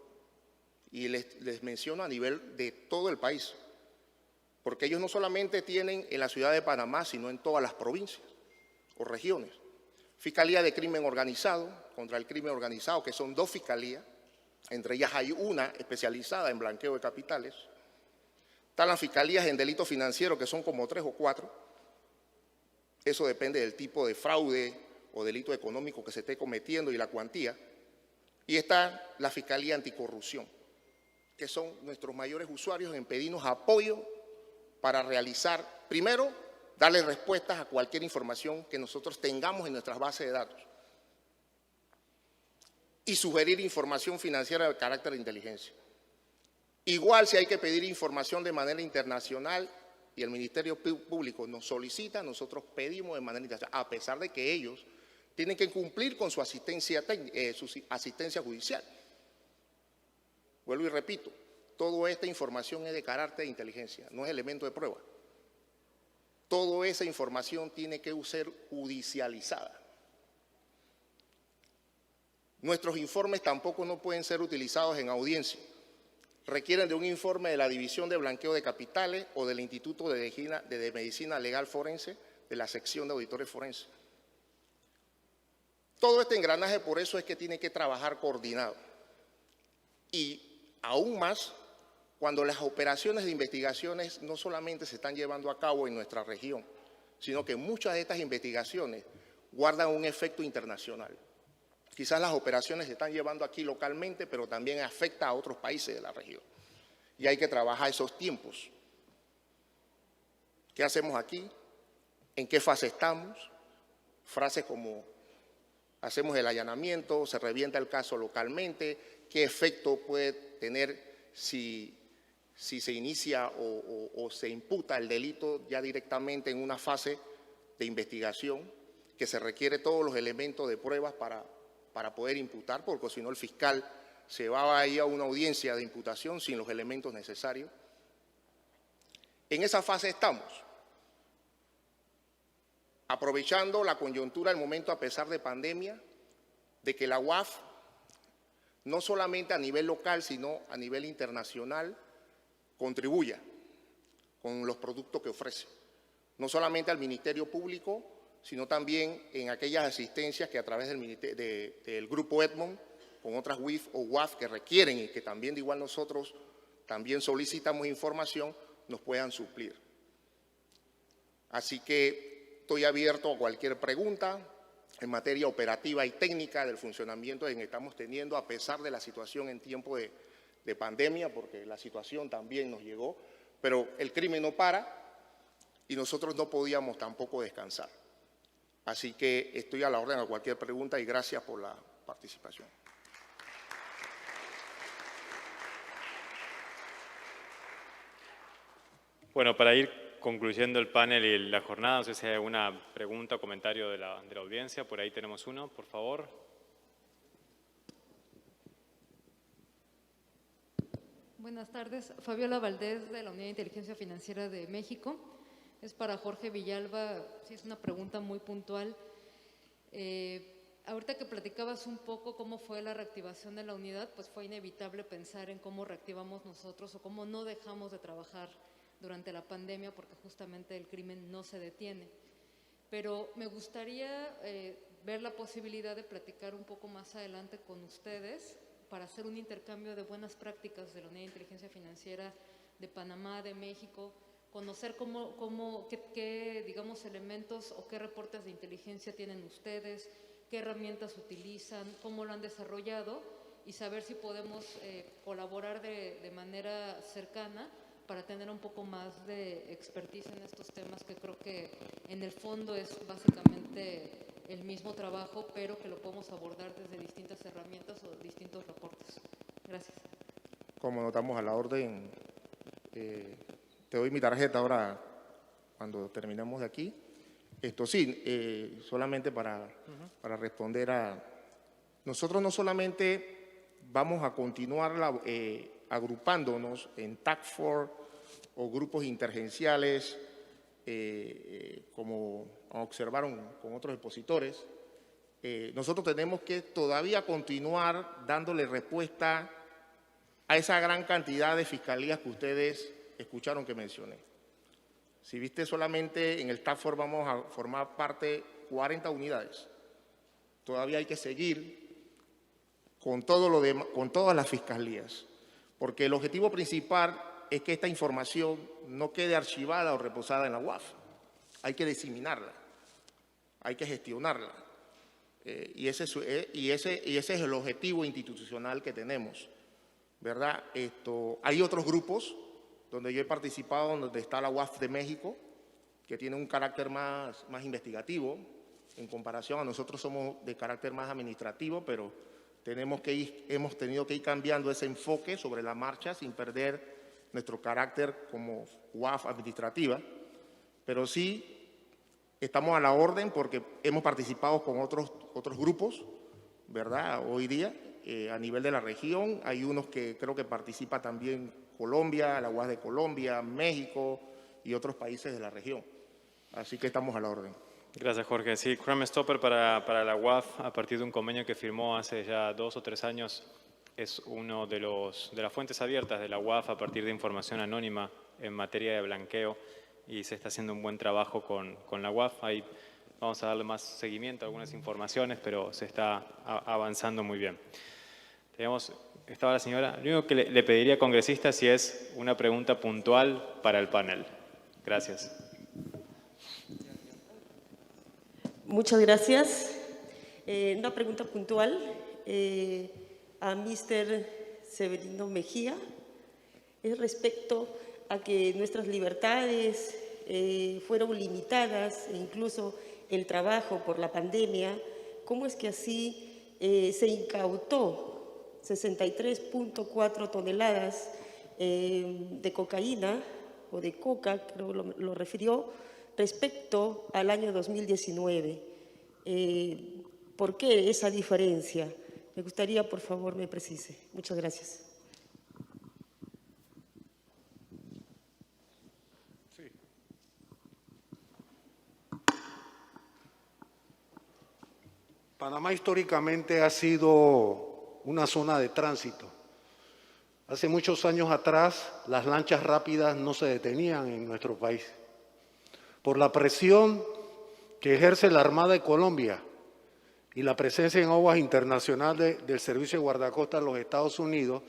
y les menciono a nivel de todo el país. Porque ellos no solamente tienen en la ciudad de Panamá, sino en todas las provincias o regiones. Fiscalía de Crimen Organizado, contra el crimen organizado, que son 2 fiscalías, entre ellas hay una especializada en blanqueo de capitales. Están las fiscalías en delitos financieros, que son como 3 o 4. Eso depende del tipo de fraude o delito económico que se esté cometiendo y la cuantía. Y está la Fiscalía Anticorrupción, que son nuestros mayores usuarios en pedirnos apoyo para realizar, primero, darle respuestas a cualquier información que nosotros tengamos en nuestras bases de datos y sugerir información financiera de carácter de inteligencia. Igual si hay que pedir información de manera internacional y el Ministerio Público nos solicita, nosotros pedimos de manera internacional, a pesar de que ellos tienen que cumplir con su asistencia judicial. Vuelvo y repito. Toda esta información es de carácter de inteligencia, no es elemento de prueba. Toda esa información tiene que ser judicializada. Nuestros informes tampoco no pueden ser utilizados en audiencia. Requieren de un informe de la División de Blanqueo de Capitales o del Instituto de Medicina Legal Forense, de la sección de auditores forenses. Todo este engranaje por eso es que tiene que trabajar coordinado. Y aún más cuando las operaciones de investigaciones no solamente se están llevando a cabo en nuestra región, sino que muchas de estas investigaciones guardan un efecto internacional. Quizás las operaciones se están llevando aquí localmente, pero también afecta a otros países de la región. Y hay que trabajar esos tiempos. ¿Qué hacemos aquí? ¿En qué fase estamos? Frases como hacemos el allanamiento, se revienta el caso localmente, ¿qué efecto puede tener si se inicia o se imputa el delito ya directamente en una fase de investigación, que se requiere todos los elementos de pruebas para poder imputar, porque si no el fiscal se va ahí a una audiencia de imputación sin los elementos necesarios? En esa fase estamos, aprovechando la coyuntura del momento a pesar de pandemia, de que la UAF, no solamente a nivel local, sino a nivel internacional, contribuya con los productos que ofrece, no solamente al Ministerio Público, sino también en aquellas asistencias que a través del Grupo Edmond, con otras WIF o UAF que requieren y que también de igual nosotros también solicitamos información, nos puedan suplir. Así que estoy abierto a cualquier pregunta en materia operativa y técnica del funcionamiento que estamos teniendo a pesar de la situación en tiempo de pandemia, porque la situación también nos llegó, pero el crimen no para y nosotros no podíamos tampoco descansar. Así que estoy a la orden a cualquier pregunta y gracias por la participación. Bueno, para ir concluyendo el panel y la jornada, no sé si hay alguna pregunta o comentario de la audiencia. Por ahí tenemos uno, por favor. Buenas tardes. Fabiola Valdés, de la Unidad de Inteligencia Financiera de México. Es para Jorge Villalba, sí, es una pregunta muy puntual. Ahorita que platicabas un poco cómo fue la reactivación de la unidad, pues fue inevitable pensar en cómo reactivamos nosotros o cómo no dejamos de trabajar durante la pandemia, porque justamente el crimen no se detiene. Pero me gustaría ver la posibilidad de platicar un poco más adelante con ustedes para hacer un intercambio de buenas prácticas de la Unidad de Inteligencia Financiera de Panamá, de México, conocer qué digamos, elementos o qué reportes de inteligencia tienen ustedes, qué herramientas utilizan, cómo lo han desarrollado y saber si podemos colaborar de manera cercana para tener un poco más de expertise en estos temas, que creo que en el fondo es básicamente el mismo trabajo, pero que lo podemos abordar desde distintas herramientas o distintos reportes. Gracias. Como notamos a la orden, te doy mi tarjeta ahora cuando terminemos de aquí. Solamente para responder a... Nosotros no solamente vamos a continuar agrupándonos en task force o grupos intergenciales, como observaron con otros expositores. Nosotros tenemos que todavía continuar dándole respuesta a esa gran cantidad de fiscalías que ustedes escucharon que mencioné. Si viste, solamente en el task force vamos a formar parte 40 unidades. Todavía hay que seguir con todas las fiscalías, porque el objetivo principal es que esta información no quede archivada o reposada en la UAF. Hay que diseminarla, hay que gestionarla. Y ese es el objetivo institucional que tenemos, ¿verdad? Hay otros grupos donde yo he participado, donde está la UAF de México, que tiene un carácter más investigativo. En comparación a nosotros somos de carácter más administrativo, pero hemos tenido que ir cambiando ese enfoque sobre la marcha sin perder nuestro carácter como UAF administrativa. Pero sí estamos a la orden porque hemos participado con otros grupos, ¿verdad? Hoy día, a nivel de la región, hay unos que creo que participa también Colombia, la UAF de Colombia, México y otros países de la región. Así que estamos a la orden. Gracias, Jorge. Sí, Crime Stopper para la UAF, a partir de un convenio que firmó hace ya 2 o 3 años, es uno de las fuentes abiertas de la UAF a partir de información anónima en materia de blanqueo, y se está haciendo un buen trabajo con la UAF. Ahí vamos a darle más seguimiento a algunas informaciones, pero se está avanzando muy bien. Tenemos estaba la señora. Lo único que le pediría, congresista, si es una pregunta puntual para el panel. Gracias. Muchas gracias. Una pregunta puntual a Mr. Severino Mejía. Es respecto a que nuestras libertades fueron limitadas, e incluso el trabajo por la pandemia. ¿Cómo es que así se incautó 63.4 toneladas de cocaína o de coca, creo lo refirió, respecto al año 2019? ¿Por qué esa diferencia? Me gustaría, por favor, me precise. Muchas gracias. Panamá históricamente ha sido una zona de tránsito. Hace muchos años atrás, las lanchas rápidas no se detenían en nuestro país. Por la presión que ejerce la Armada de Colombia y la presencia en aguas internacionales del Servicio de Guardacosta de los Estados Unidos,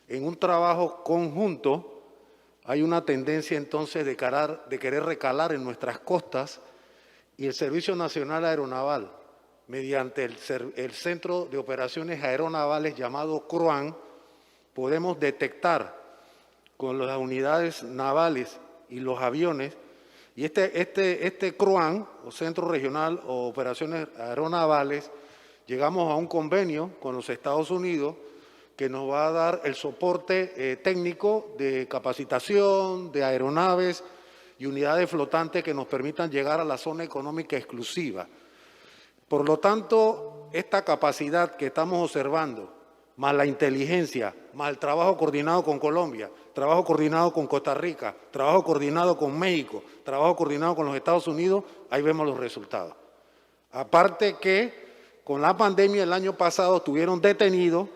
en un trabajo conjunto, hay una tendencia entonces de querer recalar en nuestras costas, y el Servicio Nacional Aeronaval, mediante el Centro de Operaciones Aeronavales llamado CROAN, podemos detectar con las unidades navales y los aviones, y este CROAN, o Centro Regional o Operaciones Aeronavales, llegamos a un convenio con los Estados Unidos que nos va a dar el soporte técnico de capacitación, de aeronaves y unidades flotantes que nos permitan llegar a la zona económica exclusiva. Por lo tanto, esta capacidad que estamos observando, más la inteligencia, más el trabajo coordinado con Colombia, trabajo coordinado con Costa Rica, trabajo coordinado con México, trabajo coordinado con los Estados Unidos, ahí vemos los resultados. Aparte que con la pandemia el año pasado estuvieron detenidos,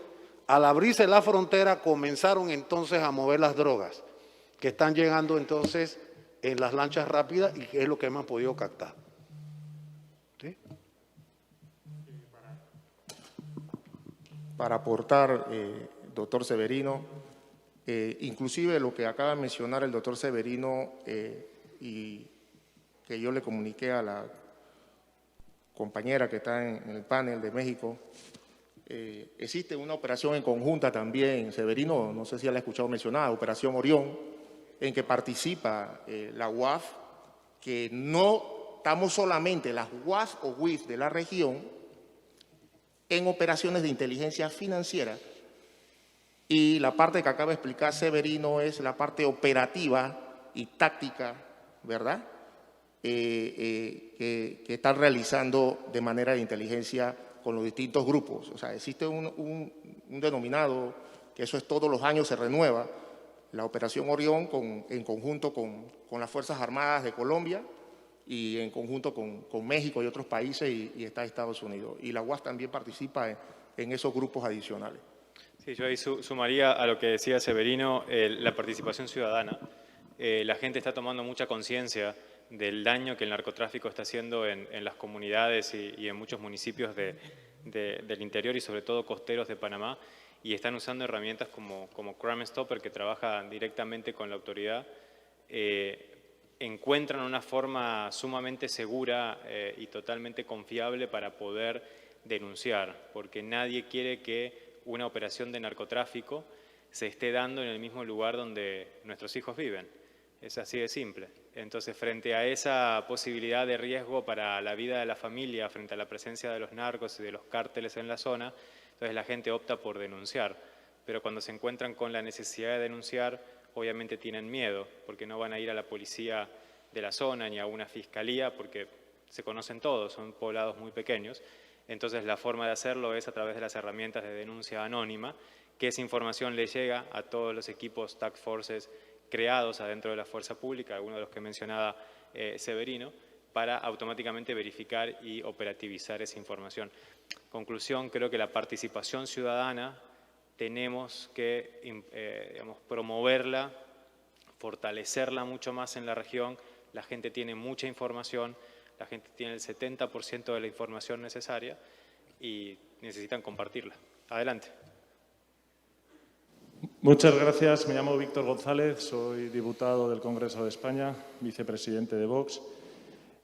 al abrirse la frontera comenzaron entonces a mover las drogas, que están llegando entonces en las lanchas rápidas y que es lo que hemos podido captar. ¿Sí? Para aportar, doctor Severino, inclusive lo que acaba de mencionar el doctor Severino y que yo le comuniqué a la compañera que está en el panel de México, existe una operación en conjunta también, Severino, no sé si la ha escuchado mencionar, Operación Orión, en que participa la UAF, que no estamos solamente las UAF o UIF de la región, en operaciones de inteligencia financiera, y la parte que acaba de explicar Severino es la parte operativa y táctica, ¿verdad?, que están realizando de manera de inteligencia con los distintos grupos. O sea, existe un denominado, que eso es todos los años se renueva, la Operación Orión en conjunto con las Fuerzas Armadas de Colombia, y en conjunto con México y otros países y está Estados Unidos. Y la UAS también participa en esos grupos adicionales. Sí, yo ahí sumaría a lo que decía Severino, la participación ciudadana. La gente está tomando mucha conciencia del daño que el narcotráfico está haciendo en las comunidades y en muchos municipios del interior y sobre todo costeros de Panamá, y están usando herramientas como Crime Stopper, que trabaja directamente con la autoridad. Encuentran una forma sumamente segura y totalmente confiable para poder denunciar, porque nadie quiere que una operación de narcotráfico se esté dando en el mismo lugar donde nuestros hijos viven. Es así de simple. Entonces, frente a esa posibilidad de riesgo para la vida de la familia, frente a la presencia de los narcos y de los cárteles en la zona, entonces la gente opta por denunciar. Pero cuando se encuentran con la necesidad de denunciar, obviamente tienen miedo, porque no van a ir a la policía de la zona ni a una fiscalía, porque se conocen todos, son poblados muy pequeños. Entonces la forma de hacerlo es a través de las herramientas de denuncia anónima, que esa información le llega a todos los equipos task forces creados adentro de la fuerza pública, algunos de los que mencionaba Severino, para automáticamente verificar y operativizar esa información. Conclusión, creo que la participación ciudadana tenemos que promoverla, fortalecerla mucho más en la región. La gente tiene mucha información, la gente tiene el 70% de la información necesaria y necesitan compartirla. Adelante. Muchas gracias. Me llamo Víctor González, soy diputado del Congreso de España, vicepresidente de Vox.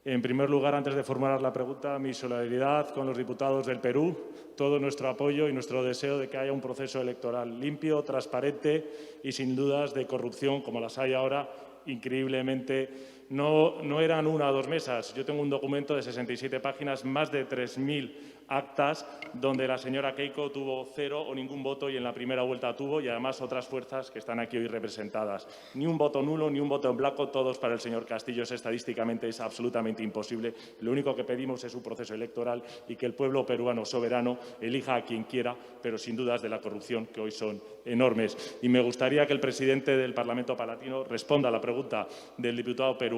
En primer lugar, antes de formular la pregunta, mi solidaridad con los diputados del Perú, todo nuestro apoyo y nuestro deseo de que haya un proceso electoral limpio, transparente y sin dudas de corrupción como las hay ahora, increíblemente. No eran una o dos mesas. Yo tengo un documento de 67 páginas, más de 3.000 actas, donde la señora Keiko tuvo 0 o ningún voto y en la primera vuelta tuvo, y además otras fuerzas que están aquí hoy representadas. Ni un voto nulo, ni un voto en blanco, todos para el señor Castillo. Estadísticamente es absolutamente imposible. Lo único que pedimos es un proceso electoral y que el pueblo peruano soberano elija a quien quiera, pero sin dudas de la corrupción, que hoy son enormes. Y me gustaría que el presidente del Parlamento palatino responda a la pregunta del diputado peruano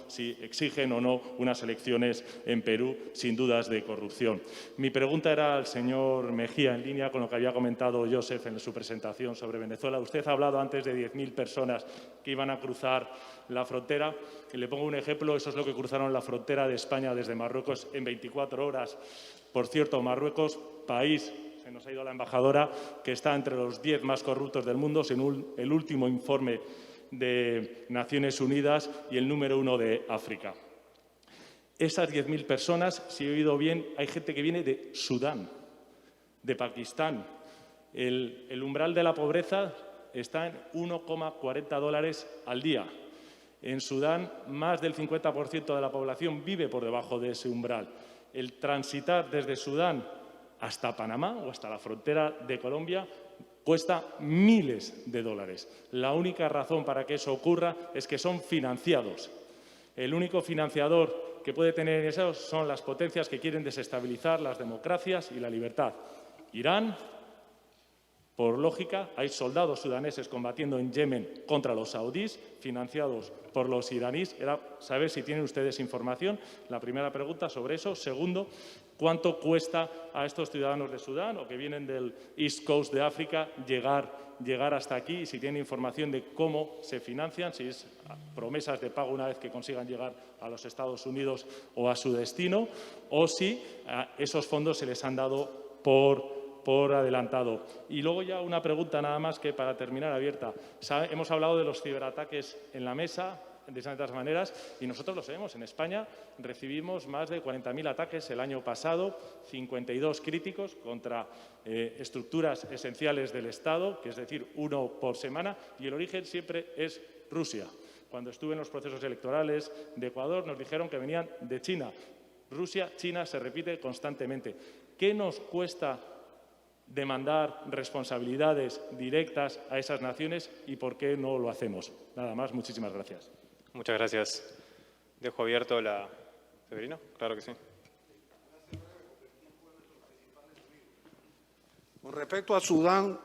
si exigen o no unas elecciones en Perú sin dudas de corrupción. Mi pregunta era al señor Mejía, en línea con lo que había comentado Joseph en su presentación sobre Venezuela. Usted ha hablado antes de 10.000 personas que iban a cruzar la frontera. Y le pongo un ejemplo, eso es lo que cruzaron la frontera de España desde Marruecos en 24 horas. Por cierto, Marruecos, país, se nos ha ido la embajadora, que está entre los 10 más corruptos del mundo, según el último informe de Naciones Unidas y el número 1 de África. Esas 10.000 personas, si he oído bien, hay gente que viene de Sudán, de Pakistán. El umbral de la pobreza está en $1,40 al día. En Sudán, más del 50% de la población vive por debajo de ese umbral. El transitar desde Sudán hasta Panamá o hasta la frontera de Colombia cuesta miles de dólares. La única razón para que eso ocurra es que son financiados. El único financiador que puede tener eso son las potencias que quieren desestabilizar las democracias y la libertad. Irán, por lógica, hay soldados sudaneses combatiendo en Yemen contra los saudíes, financiados por los iraníes. Era saber si tienen ustedes información. La primera pregunta sobre eso. Segundo, ¿cuánto cuesta a estos ciudadanos de Sudán o que vienen del East Coast de África llegar hasta aquí? Y si tienen información de cómo se financian, si es promesas de pago una vez que consigan llegar a los Estados Unidos o a su destino, o si esos fondos se les han dado por adelantado. Y luego ya una pregunta nada más que para terminar abierta. Hemos hablado de los ciberataques en la mesa de distintas maneras y nosotros lo sabemos. En España recibimos más de 40.000 ataques el año pasado, 52 críticos contra estructuras esenciales del Estado, que es decir, 1 por semana, y el origen siempre es Rusia. Cuando estuve en los procesos electorales de Ecuador nos dijeron que venían de China. Rusia, China se repite constantemente. ¿Qué nos cuesta demandar responsabilidades directas a esas naciones y por qué no lo hacemos? Nada más, muchísimas gracias. Muchas gracias. Dejo abierto la... ¿Severino? Claro que sí. Con respecto a Sudán,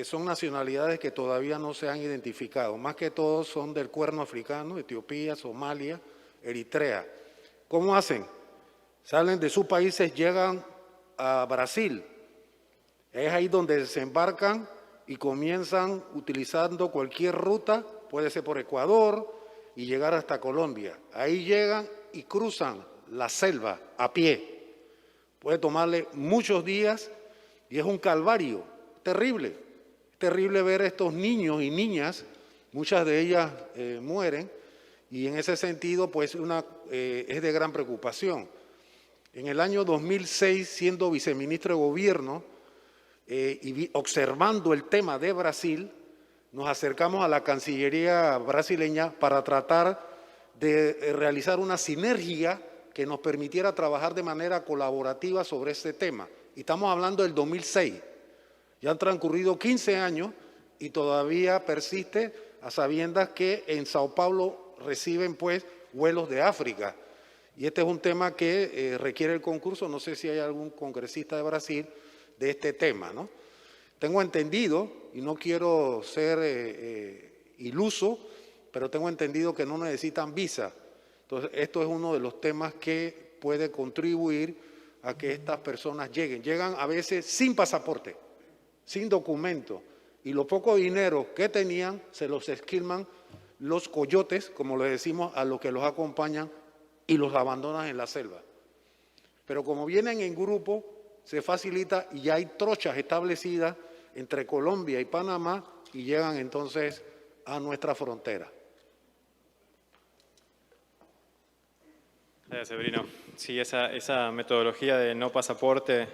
son nacionalidades que todavía no se han identificado. Más que todo son del Cuerno Africano, Etiopía, Somalia, Eritrea. ¿Cómo hacen? Salen de sus países, llegan a Brasil. Es ahí donde desembarcan y comienzan utilizando cualquier ruta, puede ser por Ecuador y llegar hasta Colombia. Ahí llegan y cruzan la selva a pie. Puede tomarle muchos días y es un calvario terrible. Es terrible ver a estos niños y niñas, muchas de ellas mueren y en ese sentido pues es de gran preocupación. En el año 2006, siendo viceministro de Gobierno, y observando el tema de Brasil, nos acercamos a la Cancillería brasileña para tratar de realizar una sinergia que nos permitiera trabajar de manera colaborativa sobre este tema. Y estamos hablando del 2006. Ya han transcurrido 15 años y todavía persiste a sabiendas que en Sao Paulo reciben pues vuelos de África. Y este es un tema que requiere el concurso. No sé si hay algún congresista de Brasil de este tema, ¿no? Tengo entendido, y no quiero ser iluso, pero tengo entendido que no necesitan visa. Entonces, esto es uno de los temas que puede contribuir a que estas personas lleguen. Llegan a veces sin pasaporte, sin documento, y lo poco dinero que tenían se los esquilman los coyotes, como le decimos, a los que los acompañan y los abandonan en la selva. Pero como vienen en grupo, se facilita y ya hay trochas establecidas entre Colombia y Panamá y llegan entonces a nuestra frontera. Gracias, Severino. Sí, esa metodología de no pasaporte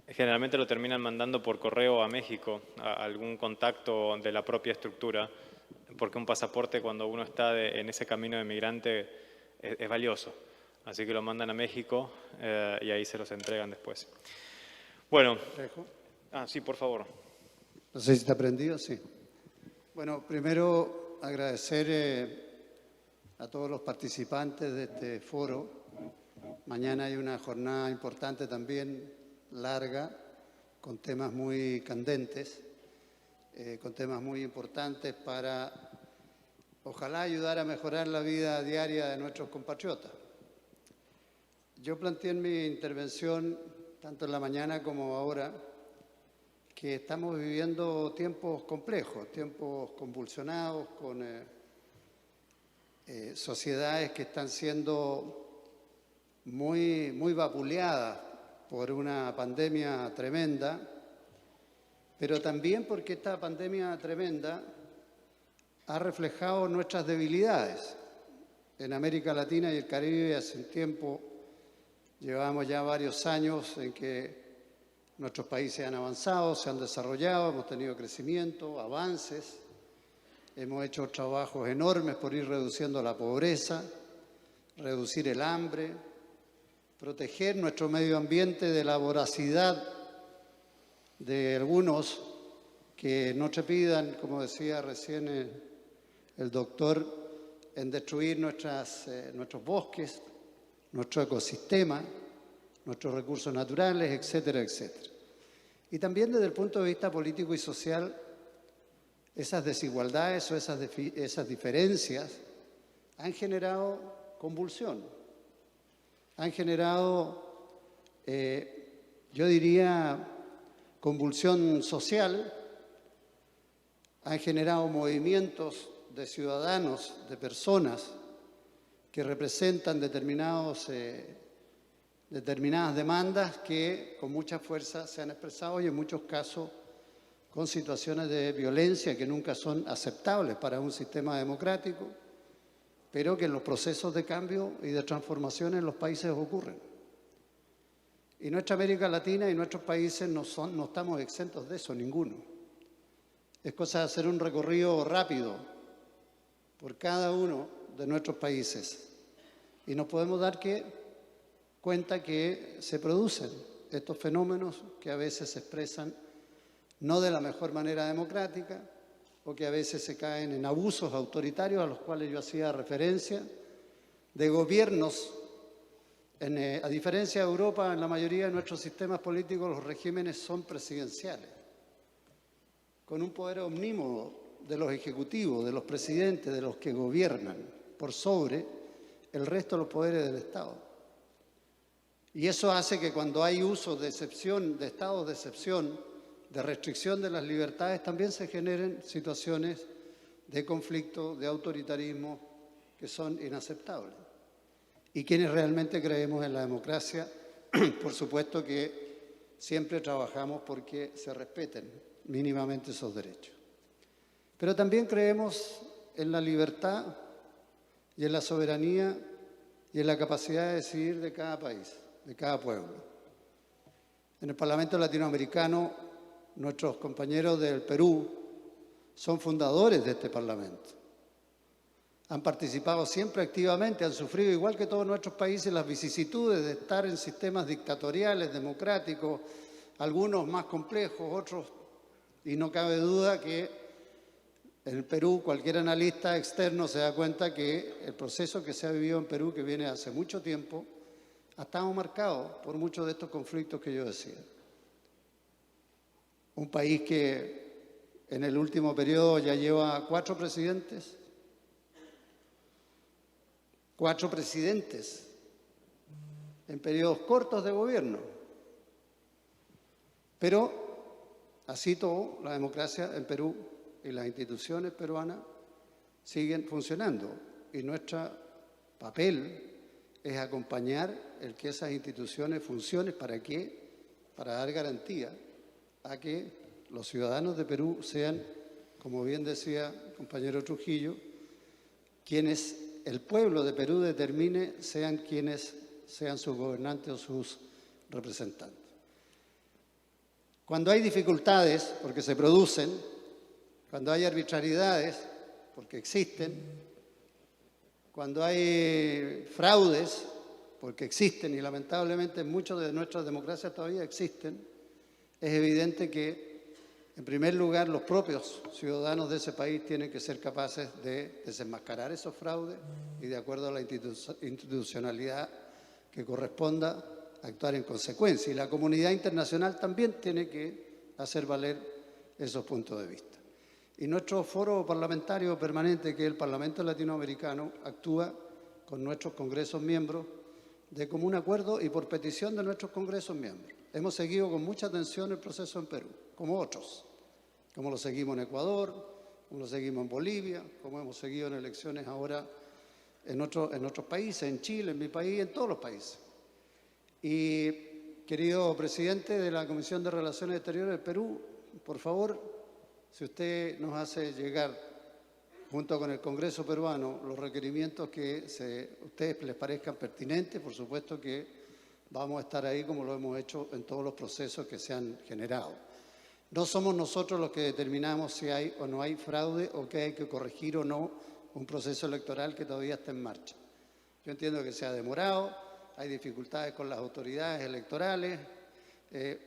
generalmente lo terminan mandando por correo a México, a algún contacto de la propia estructura, porque un pasaporte cuando uno está en ese camino de migrante es valioso. Así que lo mandan a México y ahí se los entregan después. Bueno. Sí, por favor. No sé si está prendido, sí. Bueno, primero agradecer a todos los participantes de este foro. Mañana hay una jornada importante también, larga, con temas muy candentes, con temas muy importantes para, ojalá, ayudar a mejorar la vida diaria de nuestros compatriotas. Yo planteé en mi intervención, tanto en la mañana como ahora, que estamos viviendo tiempos complejos, tiempos convulsionados, con sociedades que están siendo muy vapuleadas por una pandemia tremenda, pero también porque esta pandemia tremenda ha reflejado nuestras debilidades. En América Latina y el Caribe hace un tiempo, llevamos ya varios años en que nuestros países han avanzado, se han desarrollado, hemos tenido crecimiento, avances, hemos hecho trabajos enormes por ir reduciendo la pobreza, reducir el hambre, proteger nuestro medio ambiente de la voracidad de algunos que no trepidan, como decía recién el doctor, en destruir nuestros bosques, nuestro ecosistema, nuestros recursos naturales, etcétera, etcétera. Y también desde el punto de vista político y social, esas desigualdades o esas diferencias han generado convulsión, han generado, yo diría, convulsión social, han generado movimientos de ciudadanos, de personas que representan determinadas demandas que con mucha fuerza se han expresado y en muchos casos con situaciones de violencia que nunca son aceptables para un sistema democrático, pero que en los procesos de cambio y de transformación en los países ocurren. Y nuestra América Latina y nuestros países no estamos exentos de eso, ninguno. Es cosa de hacer un recorrido rápido por cada uno de nuestros países y nos podemos dar cuenta que se producen estos fenómenos que a veces se expresan no de la mejor manera democrática o que a veces se caen en abusos autoritarios a los cuales yo hacía referencia, de gobiernos. A diferencia de Europa, en la mayoría de nuestros sistemas políticos los regímenes son presidenciales, con un poder omnímodo de los ejecutivos, de los presidentes, de los que gobiernan, por sobre el resto de los poderes del Estado. Y eso hace que cuando hay uso de excepción, de estados de excepción, de restricción de las libertades, también se generen situaciones de conflicto, de autoritarismo, que son inaceptables. Y quienes realmente creemos en la democracia, por supuesto que siempre trabajamos porque se respeten mínimamente esos derechos. Pero también creemos en la libertad y en la soberanía y en la capacidad de decidir de cada país, de cada pueblo. En el Parlamento Latinoamericano, nuestros compañeros del Perú son fundadores de este Parlamento. Han participado siempre activamente, han sufrido, igual que todos nuestros países, las vicisitudes de estar en sistemas dictatoriales, democráticos, algunos más complejos, otros, y no cabe duda que en el Perú cualquier analista externo se da cuenta que el proceso que se ha vivido en Perú, que viene hace mucho tiempo, ha estado marcado por muchos de estos conflictos que yo decía. Un país que en el último periodo ya lleva 4 presidentes, 4 presidentes en periodos cortos de gobierno. Pero así todo, la democracia en Perú y las instituciones peruanas siguen funcionando y nuestro papel es acompañar el que esas instituciones funcionen. ¿Para qué? Para dar garantía a que los ciudadanos de Perú sean como bien decía el compañero Trujillo, quienes el pueblo de Perú determine sean quienes sean sus gobernantes o sus representantes. Cuando hay dificultades, porque se producen, cuando hay arbitrariedades, porque existen, cuando hay fraudes, porque existen, y lamentablemente en muchas de nuestras democracias todavía existen, es evidente que, en primer lugar, los propios ciudadanos de ese país tienen que ser capaces de desenmascarar esos fraudes y, de acuerdo a la institucionalidad que corresponda, actuar en consecuencia. Y la comunidad internacional también tiene que hacer valer esos puntos de vista. Y nuestro foro parlamentario permanente, que es el Parlamento Latinoamericano, actúa con nuestros congresos miembros de común acuerdo y por petición de nuestros congresos miembros. Hemos seguido con mucha atención el proceso en Perú, como otros, como lo seguimos en Ecuador, como lo seguimos en Bolivia, como hemos seguido en elecciones ahora en otros países, en Chile, en mi país, en todos los países. Y, querido presidente de la Comisión de Relaciones Exteriores del Perú, por favor, si usted nos hace llegar, junto con el Congreso peruano, los requerimientos que a ustedes les parezcan pertinentes, por supuesto que vamos a estar ahí como lo hemos hecho en todos los procesos que se han generado. No somos nosotros los que determinamos si hay o no hay fraude o que hay que corregir o no un proceso electoral que todavía está en marcha. Yo entiendo que se ha demorado, hay dificultades con las autoridades electorales,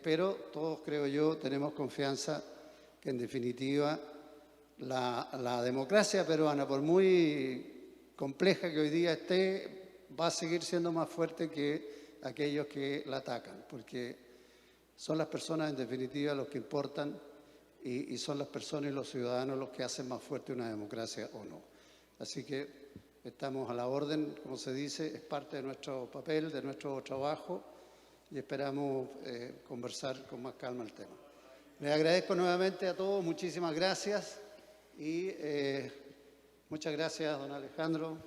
pero todos, creo yo, tenemos confianza que, en definitiva, la democracia peruana, por muy compleja que hoy día esté, va a seguir siendo más fuerte que aquellos que la atacan, porque son las personas, en definitiva, los que importan y son las personas y los ciudadanos los que hacen más fuerte una democracia o no. Así que estamos a la orden, como se dice, es parte de nuestro papel, de nuestro trabajo y esperamos conversar con más calma el tema. Les agradezco nuevamente a todos, muchísimas gracias y muchas gracias, don Alejandro,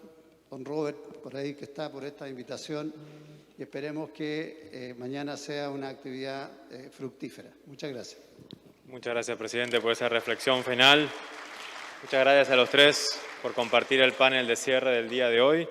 don Robert, por ahí que está, por esta invitación y esperemos que mañana sea una actividad fructífera. Muchas gracias. Muchas gracias, presidente, por esa reflexión final. Muchas gracias a los tres por compartir el panel de cierre del día de hoy.